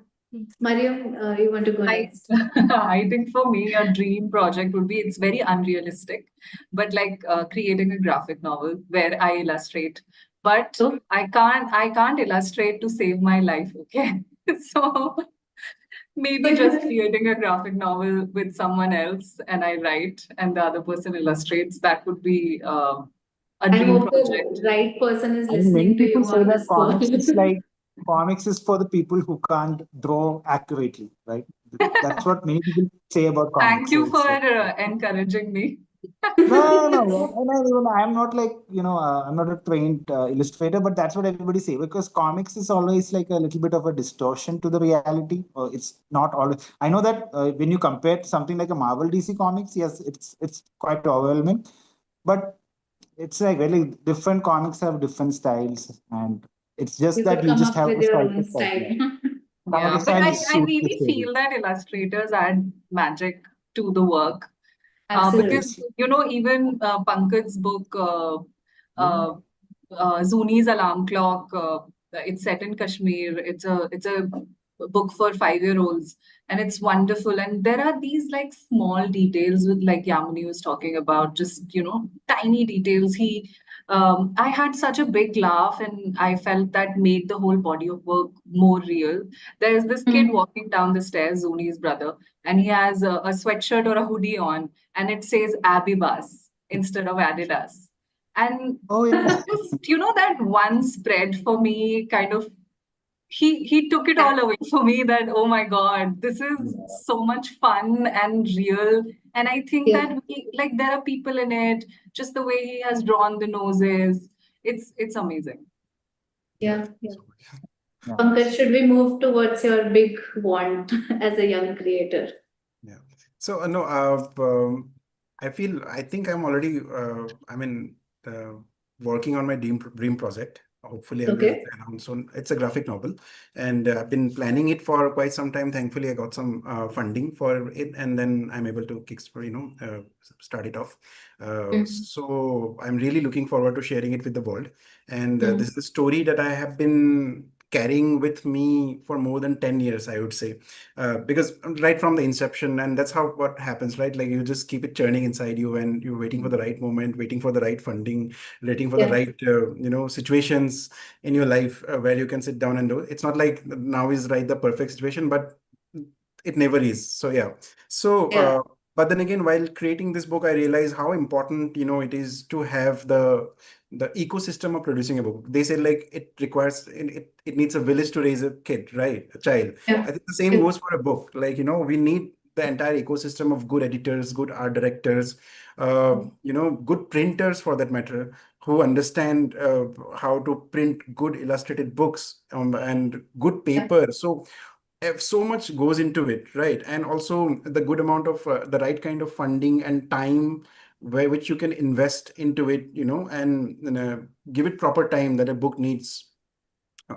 Mariam, you want to go I next? I think for me, a dream project would be, it's very unrealistic, but like creating a graphic novel where I illustrate. But Oh, I can't illustrate to save my life, okay? So maybe just creating a graphic novel with someone else and I write and the other person illustrates. That would be a I dream hope the project. right person is I mean, many listening to people you say on that this call. comics is for the people who can't draw accurately, right? That's what many people say about Thank comics. So you it's for like, encouraging me. no. I'm not like, I'm not a trained illustrator, but that's what everybody say because comics is always like a little bit of a distortion to the reality. It's not always. I know that when you compare something like a Marvel DC comics, yes, it's quite overwhelming, but it's like really different comics have different styles, and it's just You that could you come just up have with to your style own the style. style. Yeah. Some of the Yeah, but style I suits the really story. feel that illustrators add magic to the work. Absolutely. Because even Pankaj's book, uh, Zuni's Alarm Clock, it's set in Kashmir. It's a book for 5-year-olds, and it's wonderful. And there are these like small details with like Yamini was talking about, just tiny details. I had such a big laugh, and I felt that made the whole body of work more real. There's this kid Mm. walking down the stairs, Zuni's brother, and he has a sweatshirt or a hoodie on, and it says Abibas instead of Adidas. And Oh yeah. just that one spread for me kind of he took it Yeah. all away for me, that oh my god, this is so much fun and real. And I think Yeah. that like there are people in it, just the way he has drawn the noses, it's amazing. Yeah. Yeah. Yeah. Pankaj, should we move towards your big want as a young creator? Yeah. So no, I think I'm already uh, working on my dream project. Hopefully, I will Okay. announce soon. It's a graphic novel, and I've been planning it for quite some time. Thankfully, I got some funding for it, and then I'm able to start it off. Mm. So I'm really looking forward to sharing it with the world. And Mm. this is a story that I have been carrying with me for more than 10 years, I would say, because right from the inception, and that's how what happens, right? Like you just keep it churning inside you, and you're waiting for the right moment, waiting for the right funding, waiting for the Yeah. right situations in your life where you can sit down and do. It's not like now is right the perfect situation, but it never is. So yeah. So Yeah. but then again, while creating this book, I realized how important it is to have the ecosystem of producing a book. They say like it needs a village to raise a kid, right? A child. Yeah. I think the same Yeah. goes for a book. Like, we need the entire ecosystem of good editors, good art directors, good printers for that matter, who understand how to print good illustrated books, and good Yeah. paper. So if so much goes into it, right? And also the good amount of the right kind of funding and time where which you can invest into it, and give it proper time that a book needs.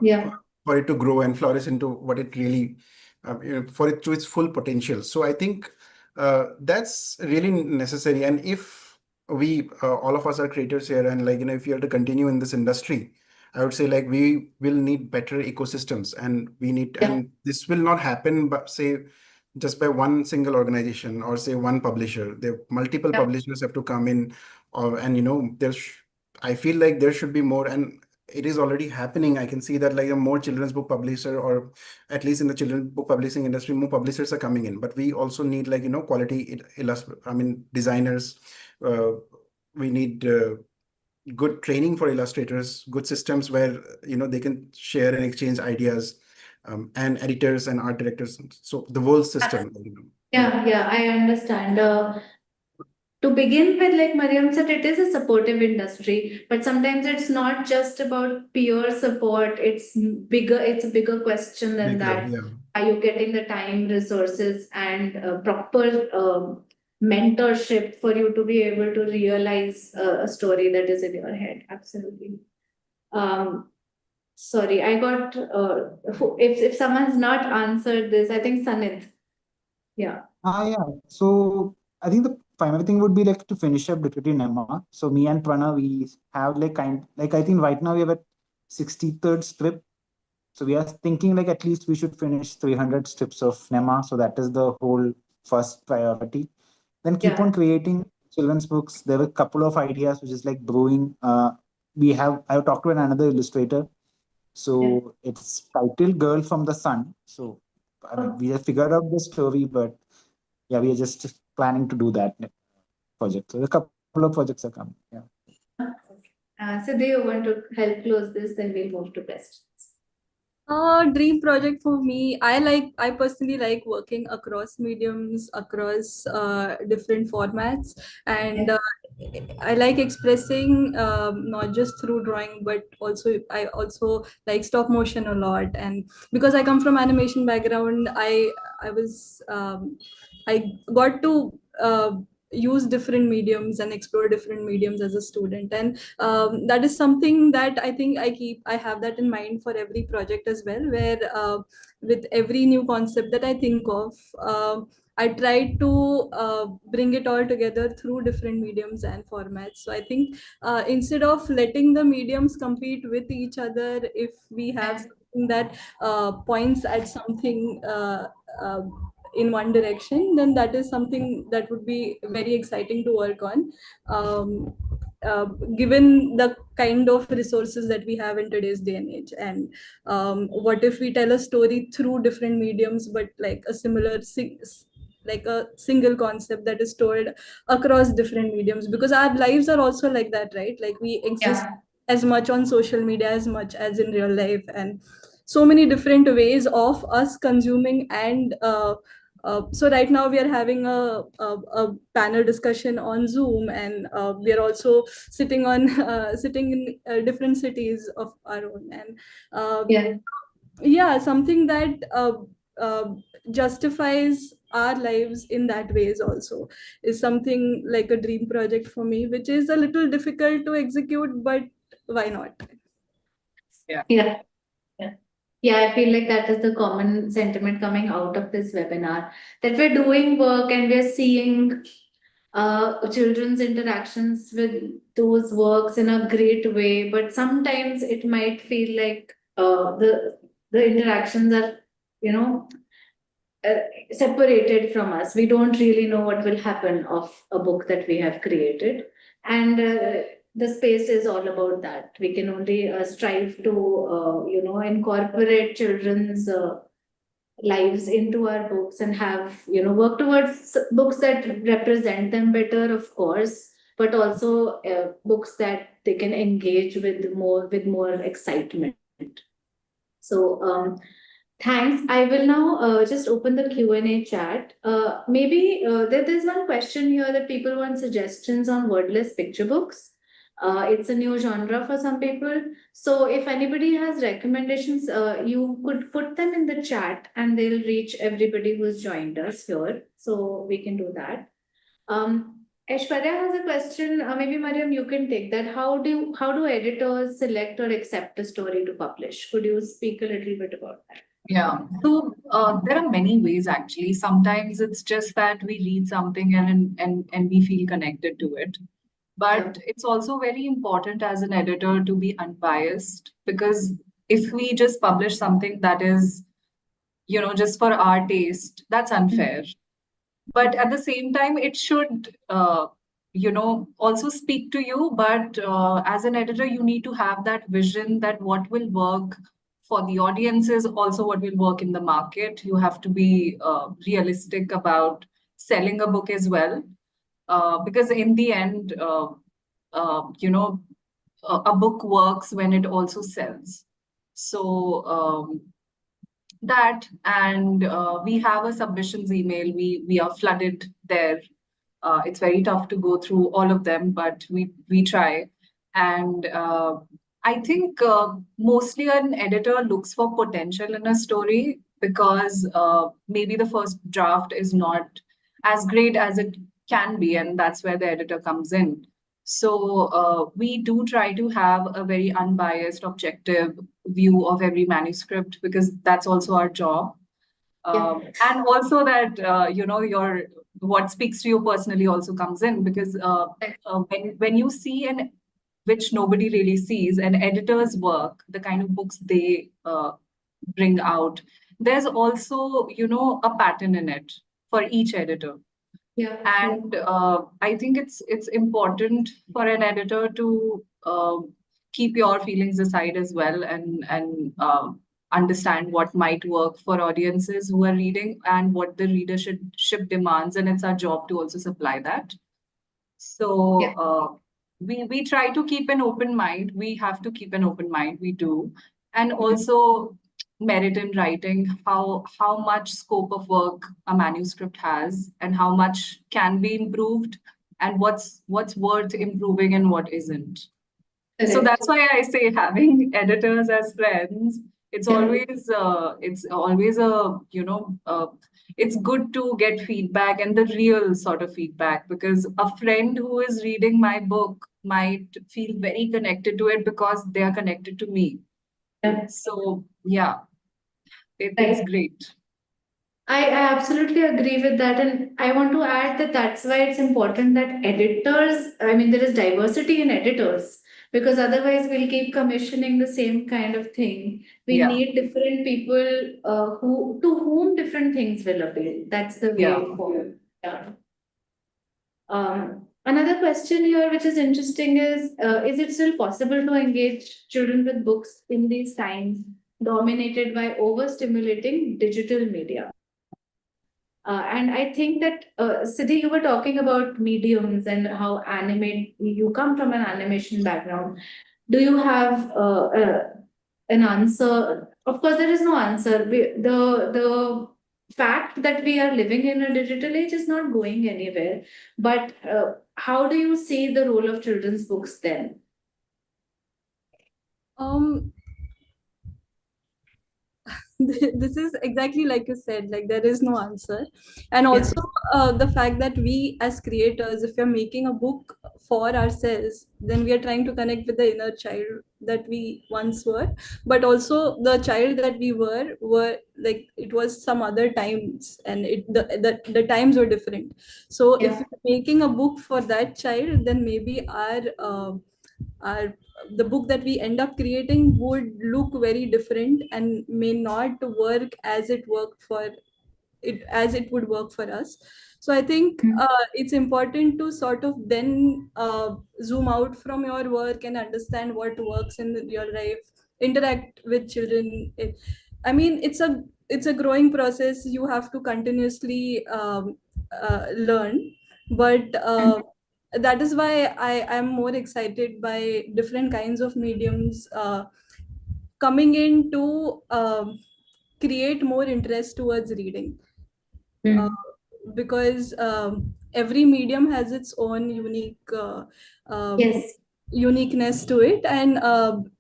Yeah. for it to grow and flourish into what it really, for it to its full potential. So I think that's really necessary. And if we, all of us are creators here, and like, if you have to continue in this industry, I would say like we will need better ecosystems, and we need, Yeah. and this will not happen, but say just by one single organization or say one publisher. There multiple Yeah. publishers have to come in, or and I feel like there should be more, and it is already happening. I can see that like a more children's book publisher, or at least in the children's book publishing industry, more publishers are coming in. But we also need like quality designers. We need good training for illustrators, good systems where they can share and exchange ideas, and editors and art directors. So the whole system. Yeah, I understand. To begin with, like Mariam said, it is a supportive industry, but sometimes it's not just about peer support. It's bigger. It's a bigger question than Bigger, that. yeah. Are you getting the time, resources, and proper mentorship for you to be able to realize a story that is in your head? Absolutely. Sorry, I got. If someone's not answered this, I think Sanit. Yeah. Yeah. So I think the primary thing would be like to finish up Literary Nema. So me and Prana, we have I think right now we have a 63rd strip. So we are thinking like at least we should finish 300 strips of Nema. So that is the whole first priority. Then keep Yeah. on creating children's books. There were a couple of ideas which is like brewing. I've talked to another illustrator. So it's titled Girl from the Sun. So I mean, we have figured out the story, but yeah, we are just planning to do that project. So a couple of projects are coming. Yeah. So do you want to help close this? Then we'll move to questions. Dream project for me. I personally like working across mediums, across different formats, and I like expressing not just through drawing, but I also like stop motion a lot. And because I come from animation background, I got to use different mediums and explore different mediums as a student, and that is something that I think I have that in mind for every project as well, where with every new concept that I think of, I try to bring it all together through different mediums and formats. So I think instead of letting the mediums compete with each other, if we have something that points at something in one direction, then that is something that would be very exciting to work on. Given the kind of resources that we have in today's day and age, and what if we tell a story through different mediums, but like a single concept that is told across different mediums, because our lives are also like that, right? Like we exist as much on social media as much as in real life, and so many different ways of us consuming. And so right now we are having a panel discussion on Zoom, and we are also sitting in different cities of our own, and something that justifies our lives in that ways also is something like a dream project for me, which is a little difficult to execute, but why not? Yeah, I feel like that is the common sentiment coming out of this webinar, that we're doing work and we're seeing children's interactions with those works in a great way, but sometimes it might feel like the interactions are, separated from us. We don't really know what will happen of a book that we have created, and the space is all about that. We can only strive to incorporate children's lives into our books and have work towards books that represent them better, of course, but also books that they can engage with more excitement. So thanks. I will now just open the Q&A chat. Maybe there's one question here that people want suggestions on wordless picture books. It's a new genre for some people. So if anybody has recommendations, you could put them in the chat and they'll reach everybody who's joined us here. So we can do that. Aishwarya has a question. Maybe Mariam, you can take that. How do editors select or accept a story to publish? Could you speak a little bit about that? Yeah, so there are many ways actually. Sometimes it's just that we read something and we feel connected to it. But it's also very important as an editor to be unbiased, because if we just publish something that is, just for our taste, that's unfair. But at the same time, it should, also speak to you. But as an editor, you need to have that vision that what will work for the audiences, also what will work in the market. You have to be realistic about selling a book as well. Because in the end, a book works when it also sells. So that, and we have a submissions email. We are flooded there. It's very tough to go through all of them, but we try. And I think mostly an editor looks for potential in a story, because maybe the first draft is not as great as it can be, and that's where the editor comes in. So we do try to have a very unbiased, objective view of every manuscript, because that's also our job. And also that your what speaks to you personally also comes in, because when you see an which nobody really sees, an editor's work, the kind of books they bring out, there's also a pattern in it for each editor. Yeah. And I think it's important for an editor to keep your feelings aside as well, and understand what might work for audiences who are reading and what the readership demands, and it's our job to also supply that. So we try to keep an open mind. We have to keep an open mind. We do, and also merit in writing, how much scope of work a manuscript has, and how much can be improved, and what's worth improving and what isn't. So Correct. that's why I say having editors as friends, it's always a it's good to get feedback, and the real sort of feedback, because a friend who is reading my book might feel very connected to it because they are connected to me. Yeah. So yeah, it's great. I absolutely agree with that. And I want to add that that's why it's important that editors, I mean, there is diversity in editors, because otherwise we'll keep commissioning the same kind of thing. We Yeah. need different people to whom different things will appeal. That's the way Yeah. forward. Yeah. Another question here, which is interesting, is it still possible to engage children with books in these times dominated by overstimulating digital media? And I think that, Siddhi, you were talking about mediums and how you come from an animation background. Do you have an answer? Of course, there is no answer. The fact that we are living in a digital age is not going anywhere. But how do you see the role of children's books then? This is exactly like you said, like there is no answer. And also the fact that we as creators, if we're making a book for ourselves, then we are trying to connect with the inner child that we once were, but also the child that we were like, it was some other times, and the times were different. So if we're making a book for that child, then maybe our the book that we end up creating would look very different and may not work as it would work for us. So I think it's important to sort of then zoom out from your work and understand what works in your life, interact with children. I mean, it's a growing process. You have to continuously learn, but that is why I am more excited by different kinds of mediums coming in to create more interest towards reading. Because every medium has its own unique uniqueness to it, and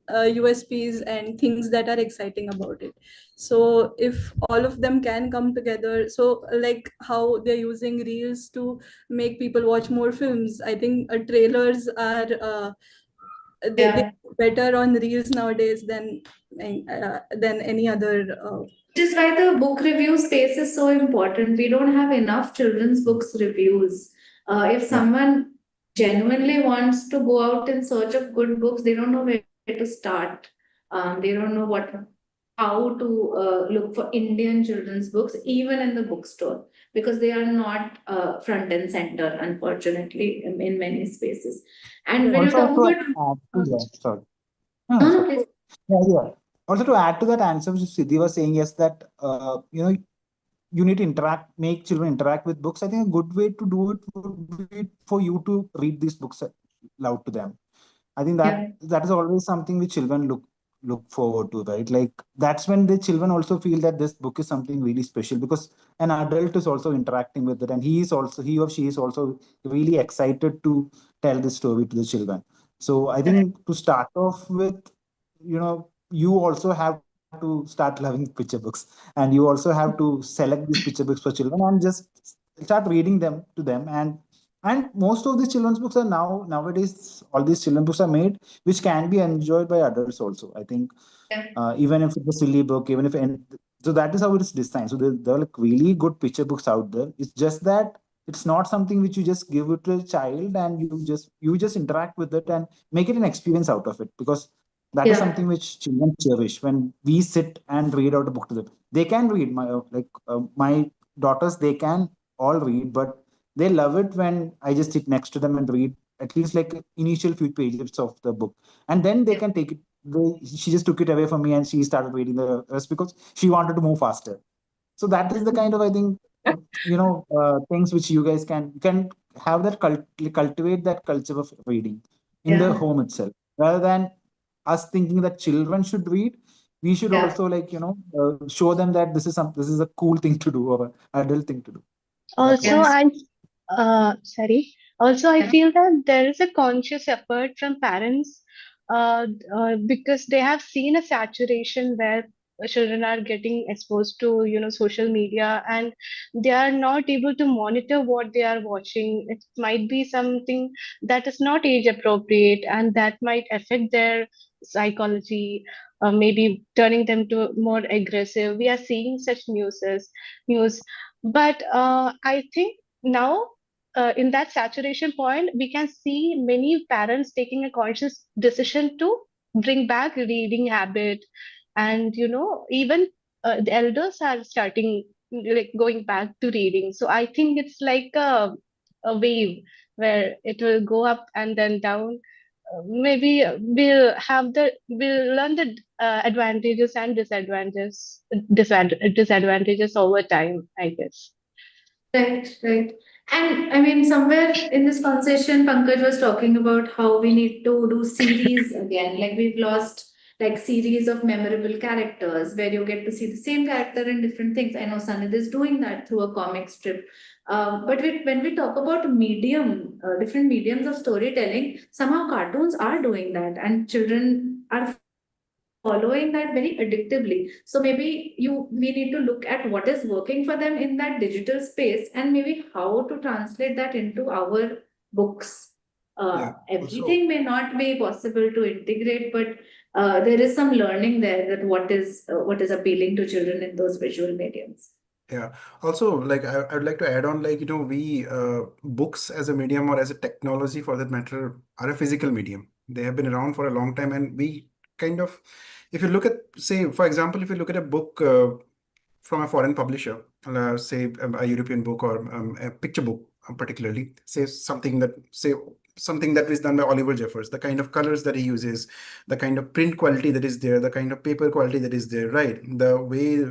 USPs and things that are exciting about it. So if all of them can come together, so like how they're using reels to make people watch more films, I think trailers are they better on reels nowadays than any other. Which is why the book review space is so important. We don't have enough children's books reviews. If someone genuinely wants to go out in search of good books, they don't know where to start. They don't know how to look for Indian children's books, even in the bookstore, because they are not front and center, unfortunately, in many spaces. And when you're Also, talking to about add to that, sorry. no, No, no, sorry. please. Yeah. Also, to add to that answer, which Siddhi was saying, yes, that you need to make children interact with books. I think a good way to do it would be for you to read these books loud to them. I think that is always something which children look forward to, right? Like that's when the children also feel that this book is something really special, because an adult is also interacting with it, and he or she is also really excited to tell this story to the children. So I think to start off with, you also have to start loving picture books, and you also have to select these picture books for children and just start reading them to them. And most of these children's books are nowadays, all these children's books are made which can be enjoyed by adults also. I think even if it's a silly book, even if so that is how it is designed. So there are like really good picture books out there. It's just that it's not something which you just give it to a child and you just interact with it and make it an experience out of it, because that is something which children cherish. When we sit and read out a book to them, they can read. My daughters, they can all read, but they love it when I just sit next to them and read at least like initial few pages of the book, and then they can take it. She just took it away from me and she started reading the rest because she wanted to move faster. So that is the kind of, I think, things which you guys can have that cultivate that culture of reading in the home itself, rather than us thinking that children should read. We should also show them that this is a cool thing to do or an adult thing to do. Also, I feel that there is a conscious effort from parents, because they have seen a saturation where children are getting exposed to, social media, and they are not able to monitor what they are watching. It might be something that is not age appropriate, and that might affect their psychology, maybe turning them to more aggressive. We are seeing such news. But I think now, in that saturation point, we can see many parents taking a conscious decision to bring back reading habit, and even the elders are starting like going back to reading. So I think it's like a wave where it will go up and then down. Maybe we'll learn the advantages and disadvantages over time, I guess. Right. And I mean, somewhere in this conversation, Pankaj was talking about how we need to do series again. Like we've lost like series of memorable characters where you get to see the same character in different things. I know Sanid is doing that through a comic strip. But when we talk about different mediums of storytelling, somehow cartoons are doing that, and children are following that very addictively. So maybe we need to look at what is working for them in that digital space and maybe how to translate that into our books. Everything may not be possible to integrate, but there is some learning there that what is appealing to children in those visual mediums. Yeah. Also, like I would like to add on, like, we books as a medium or as a technology for that matter are a physical medium. They have been around for a long time, and we kind of, if you look at, say, for example, if you look at a book from a foreign publisher, say a European book or a picture book, particularly, say something that is done by Oliver Jeffers, the kind of colors that he uses, the kind of print quality that is there, the kind of paper quality that is there, right? The way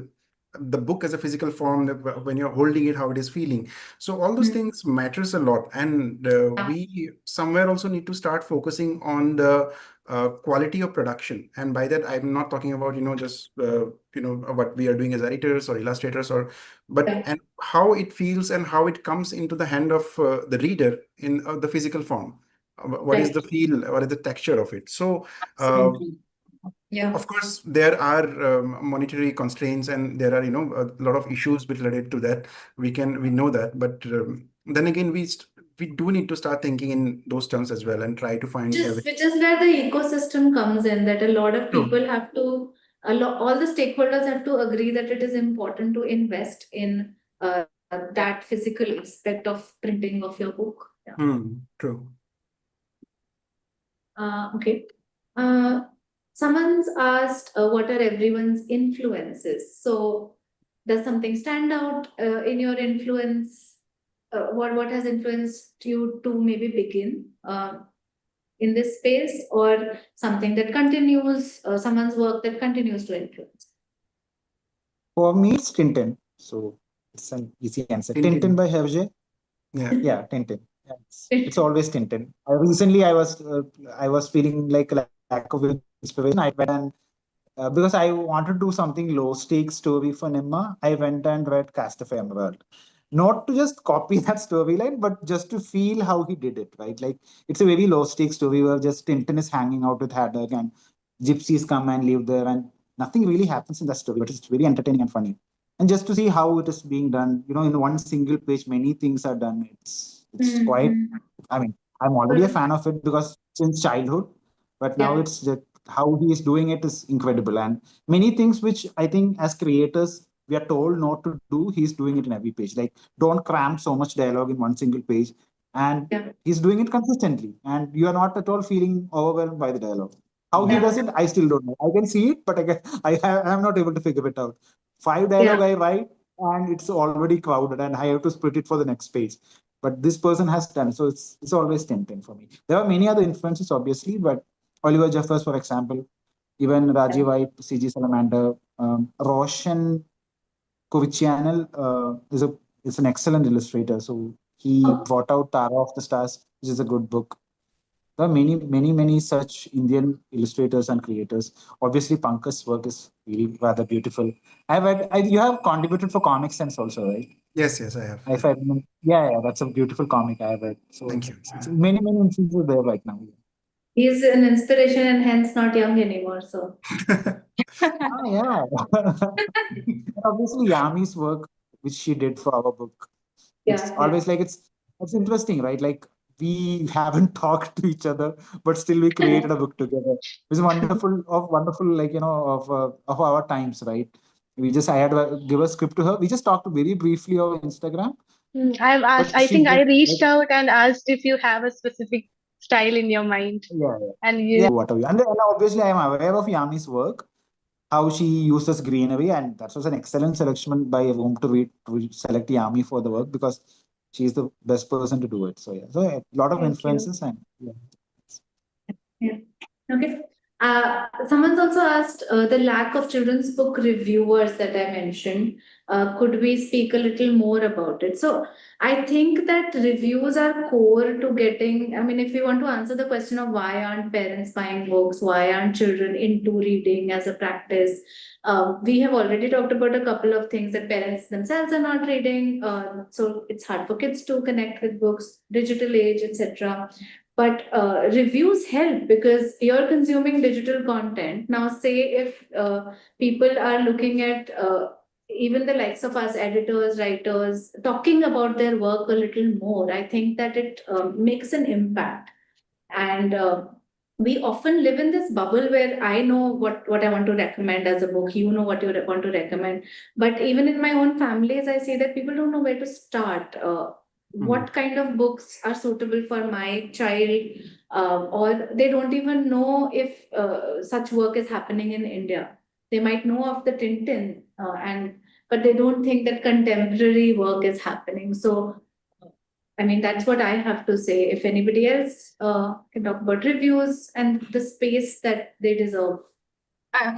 the book as a physical form, when you're holding it, how it is feeling. So all those things matters a lot, and we somewhere also need to start focusing on the quality of production. And by that, I'm not talking about just what we are doing as editors or illustrators, and how it feels and how it comes into the hand of the reader in the physical form. What is the feel? What is the texture of it? So Yeah. Of course, there are monetary constraints, and there are a lot of issues related to that. We know that, but then again, we do need to start thinking in those terms as well and try to find Which is where the ecosystem comes in, that a lot of True. people have to, all the stakeholders have to agree that it is important to invest in that physical aspect of printing of your book. Yeah. True. Okay. Someone's asked, what are everyone's influences? So, does something stand out in your influence? What has influenced you to maybe begin in this space, or something that continues, someone's work that continues to influence? For me, it's Tintin. So it's an easy answer. Tintin. Tintin by Hergé. Yeah. Yeah, Tintin. Yeah, it's always Tintin. Recently, I was feeling like a lack of inspiration. I went and because I wanted to do something low stakes story for Nimma, I went and read Cast of Emerald. Not to just copy that storyline, but just to feel how he did it, right? Like it's a very low stakes story where just Tintin is hanging out with Haddock and gypsies come and live there, and nothing really happens in that story, but it's very entertaining and funny. And just to see how it is being done, in one single page, many things are done. It's quite. I mean, I'm already a fan of it because since childhood, but now Yeah. it's just how he is doing it is incredible, and many things which I think as creators we are told not to do, he's doing it in every page. Like don't cram so much dialogue in one single page, and Yeah. he's doing it consistently, and you are not at all feeling overwhelmed by the dialogue. How he Yeah. does it, I still don't know. I can see it, but I am not able to figure it out. 5 dialogue Yeah. I write, and it's already crowded, and I have to split it for the next page. But this person has done it, so it's always tempting for me. There are many other influences, obviously, but Oliver Jeffers, for example, even Rajiv White, CG Salamander, Roshan Kovicianel is an excellent illustrator. So he brought out Tara of the Stars, which is a good book. There are many such Indian illustrators and creators. Obviously, Pankaj's work is really rather beautiful. You have contributed for Comic Sense also, right? Yes, I have. If I remember, yeah, that's a beautiful comic I have read. So Thank you. it's many influences there right now. He's an inspiration and hence not young anymore. So, Yeah. Obviously, Yami's work, which she did for our book, it's yeah. always like it's interesting, right? Like we haven't talked to each other, but still we created a book together. It's wonderful, like of our times, right? I had to give a script to her. We just talked very briefly over Instagram, I've asked, but I she think I just reached out and asked if you have a specific style in your mind. yeah, And yeah, you, whatever. And obviously, I am aware of Yami's work, how she uses greenery, and that was an excellent selection by whom to read to select Yami for the work because she's the best person to do it. So yeah, so a lot of Thank you. influences and yeah. Yeah. Okay. Someone's also asked the lack of children's book reviewers that I mentioned. Could we speak a little more about it? So I think that reviews are core to getting. I mean, if we want to answer the question of why aren't parents buying books, why aren't children into reading as a practice, we have already talked about a couple of things that parents themselves are not reading. So it's hard for kids to connect with books, digital age, etc. But reviews help because you're consuming digital content. Now, say if people are looking at even the likes of us, editors, writers, talking about their work a little more, I think that it makes an impact. And we often live in this bubble where I know what I want to recommend as a book, you know what you want to recommend. But even in my own families, I see that people don't know where to start. What kind of books are suitable for my child, or they don't even know if such work is happening in India. They might know of the Tintin, but they don't think that contemporary work is happening. So, I mean, that's what I have to say. If anybody else can talk about reviews and the space that they deserve.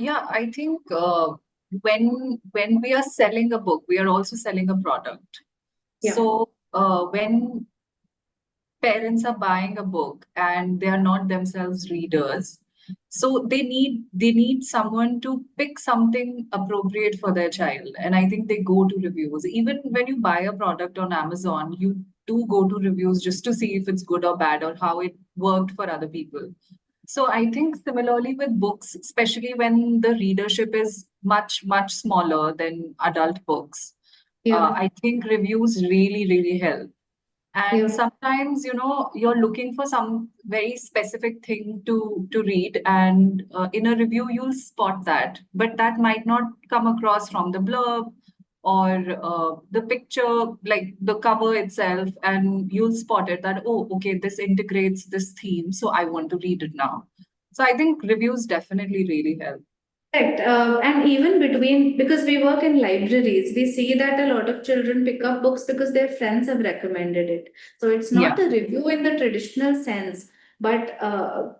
Yeah, I think when we are selling a book, we are also selling a product. Yeah. So when parents are buying a book and they are not themselves readers, so they need someone to pick something appropriate for their child, and I think they go to reviews. Even when you buy a product on Amazon, you do go to reviews just to see if it's good or bad or how it worked for other people. So I think similarly with books, especially when the readership is much, much smaller than adult books, Yeah, I think reviews really, really help. And yeah, sometimes, you're looking for some very specific thing to read, and in a review, you'll spot that. But that might not come across from the blurb or the picture, like the cover itself, and you'll spot it that, oh, okay, this integrates this theme, so I want to read it now. So I think reviews definitely really help. correct. And even between, because we work in libraries, we see that a lot of children pick up books because their friends have recommended it. So it's Yeah. not a review in the traditional sense, but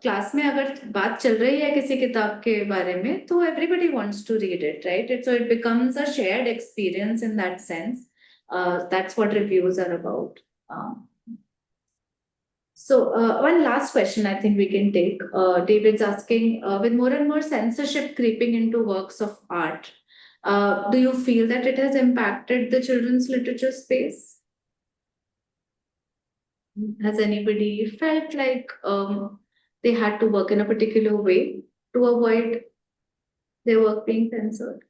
class में अगर बात चल रही है किसी किताब के बारे में, तो everybody wants to read it, right? So it becomes a shared experience in that sense. That's what reviews are about. Um, So, one last question I think we can take. David's asking, with more and more censorship creeping into works of art, do you feel that it has impacted the children's literature space? Has anybody felt like they had to work in a particular way to avoid their work being censored?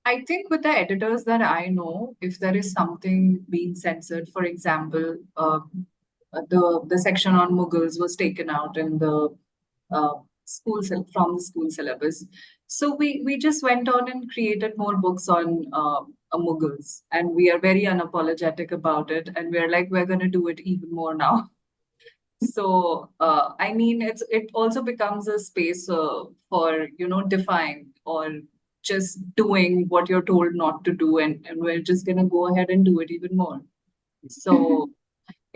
I think with the editors that I know, if there is something being censored, for example, the section on Mughals was taken out in the from the school syllabus. So we just went on and created more books on Mughals, and we are very unapologetic about it, and we're like we're going to do it even more now. So I mean, it also becomes a space for defying or just doing what you're told not to do, and we're just gonna go ahead and do it even more. So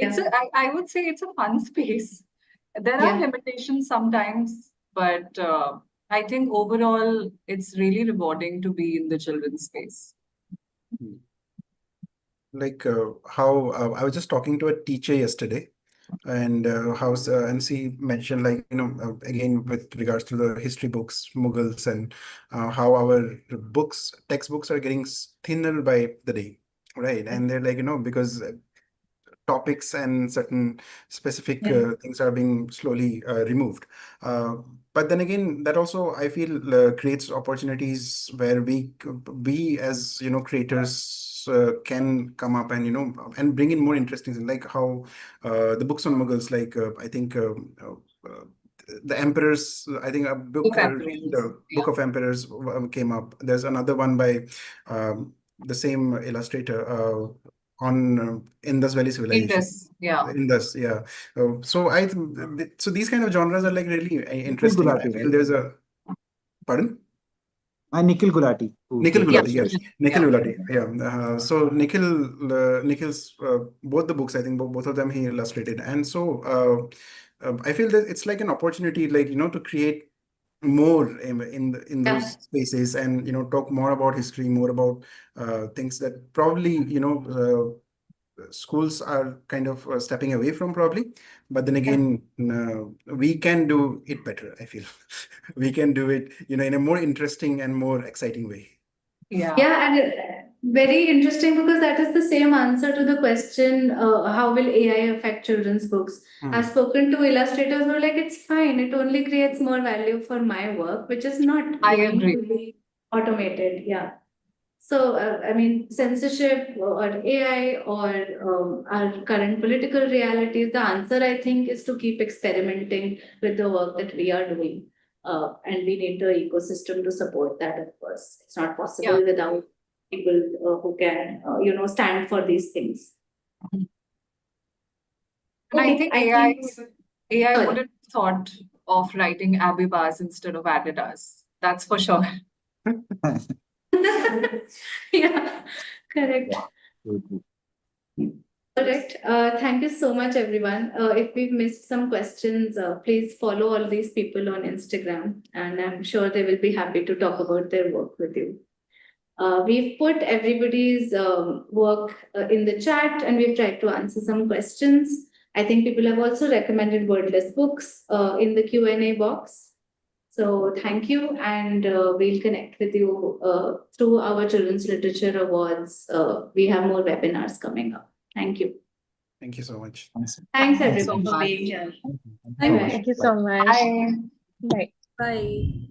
I would say it's a fun space. There are Yeah. limitations sometimes, but I think overall it's really rewarding to be in the children's space. Like how I was just talking to a teacher yesterday, and and she mentioned, like, again with regards to the history books, Mughals, and how our textbooks are getting thinner by the day, right? And they're like, because topics and certain specific things are being slowly removed. But then again, that also I feel creates opportunities where we as creators can come up and and bring in more interesting things, like how the books on Mughals, like I think. The Emperors, I think a book, Book Emperors, the Book of Emperors came up. There's another one by the same illustrator on Indus Valley Civilization. Indus, yeah. Indus, yeah. So so these kind of genres are like really interesting. I Gulati, feel right? there's a pardon. Nikhil Gulati. Nikhil Yeah. Gulati, yes. Nikhil Gulati, yeah. So Nikhil's both the books, I think both of them he illustrated, and so I feel that it's like an opportunity, like to create more in those spaces, and talk more about history, more about things that probably schools are kind of stepping away from, probably. But then again, we can do it better, I feel. We can do it in a more interesting and more exciting way. Yeah. Yeah, and very interesting, because that is the same answer to the question, how will AI affect children's books? I've spoken to illustrators who are like, it's fine, it only creates more value for my work, which is not I going agree. to be automated. Yeah. So, I mean, censorship or AI or our current political realities, the answer, I think, is to keep experimenting with the work that we are doing. And we need the ecosystem to support that, of course. It's not possible without people who can, stand for these things. And I think AI Sorry. would have thought of writing Abibas instead of Adidas. That's for sure. Yeah, correct. Correct. Thank you so much, everyone. If we've missed some questions, please follow all these people on Instagram, and I'm sure they will be happy to talk about their work with you. We've put everybody's work in the chat, and we've tried to answer some questions. I think people have also recommended wordless books in the Q&A box. So thank you, and we'll connect with you through our Children's Literature Awards. We have more webinars coming up. Thank you. Thank you so much. Thanks Thank you so everyone for much. being here. Thank Bye. Thank you so much. Bye. Bye. Bye.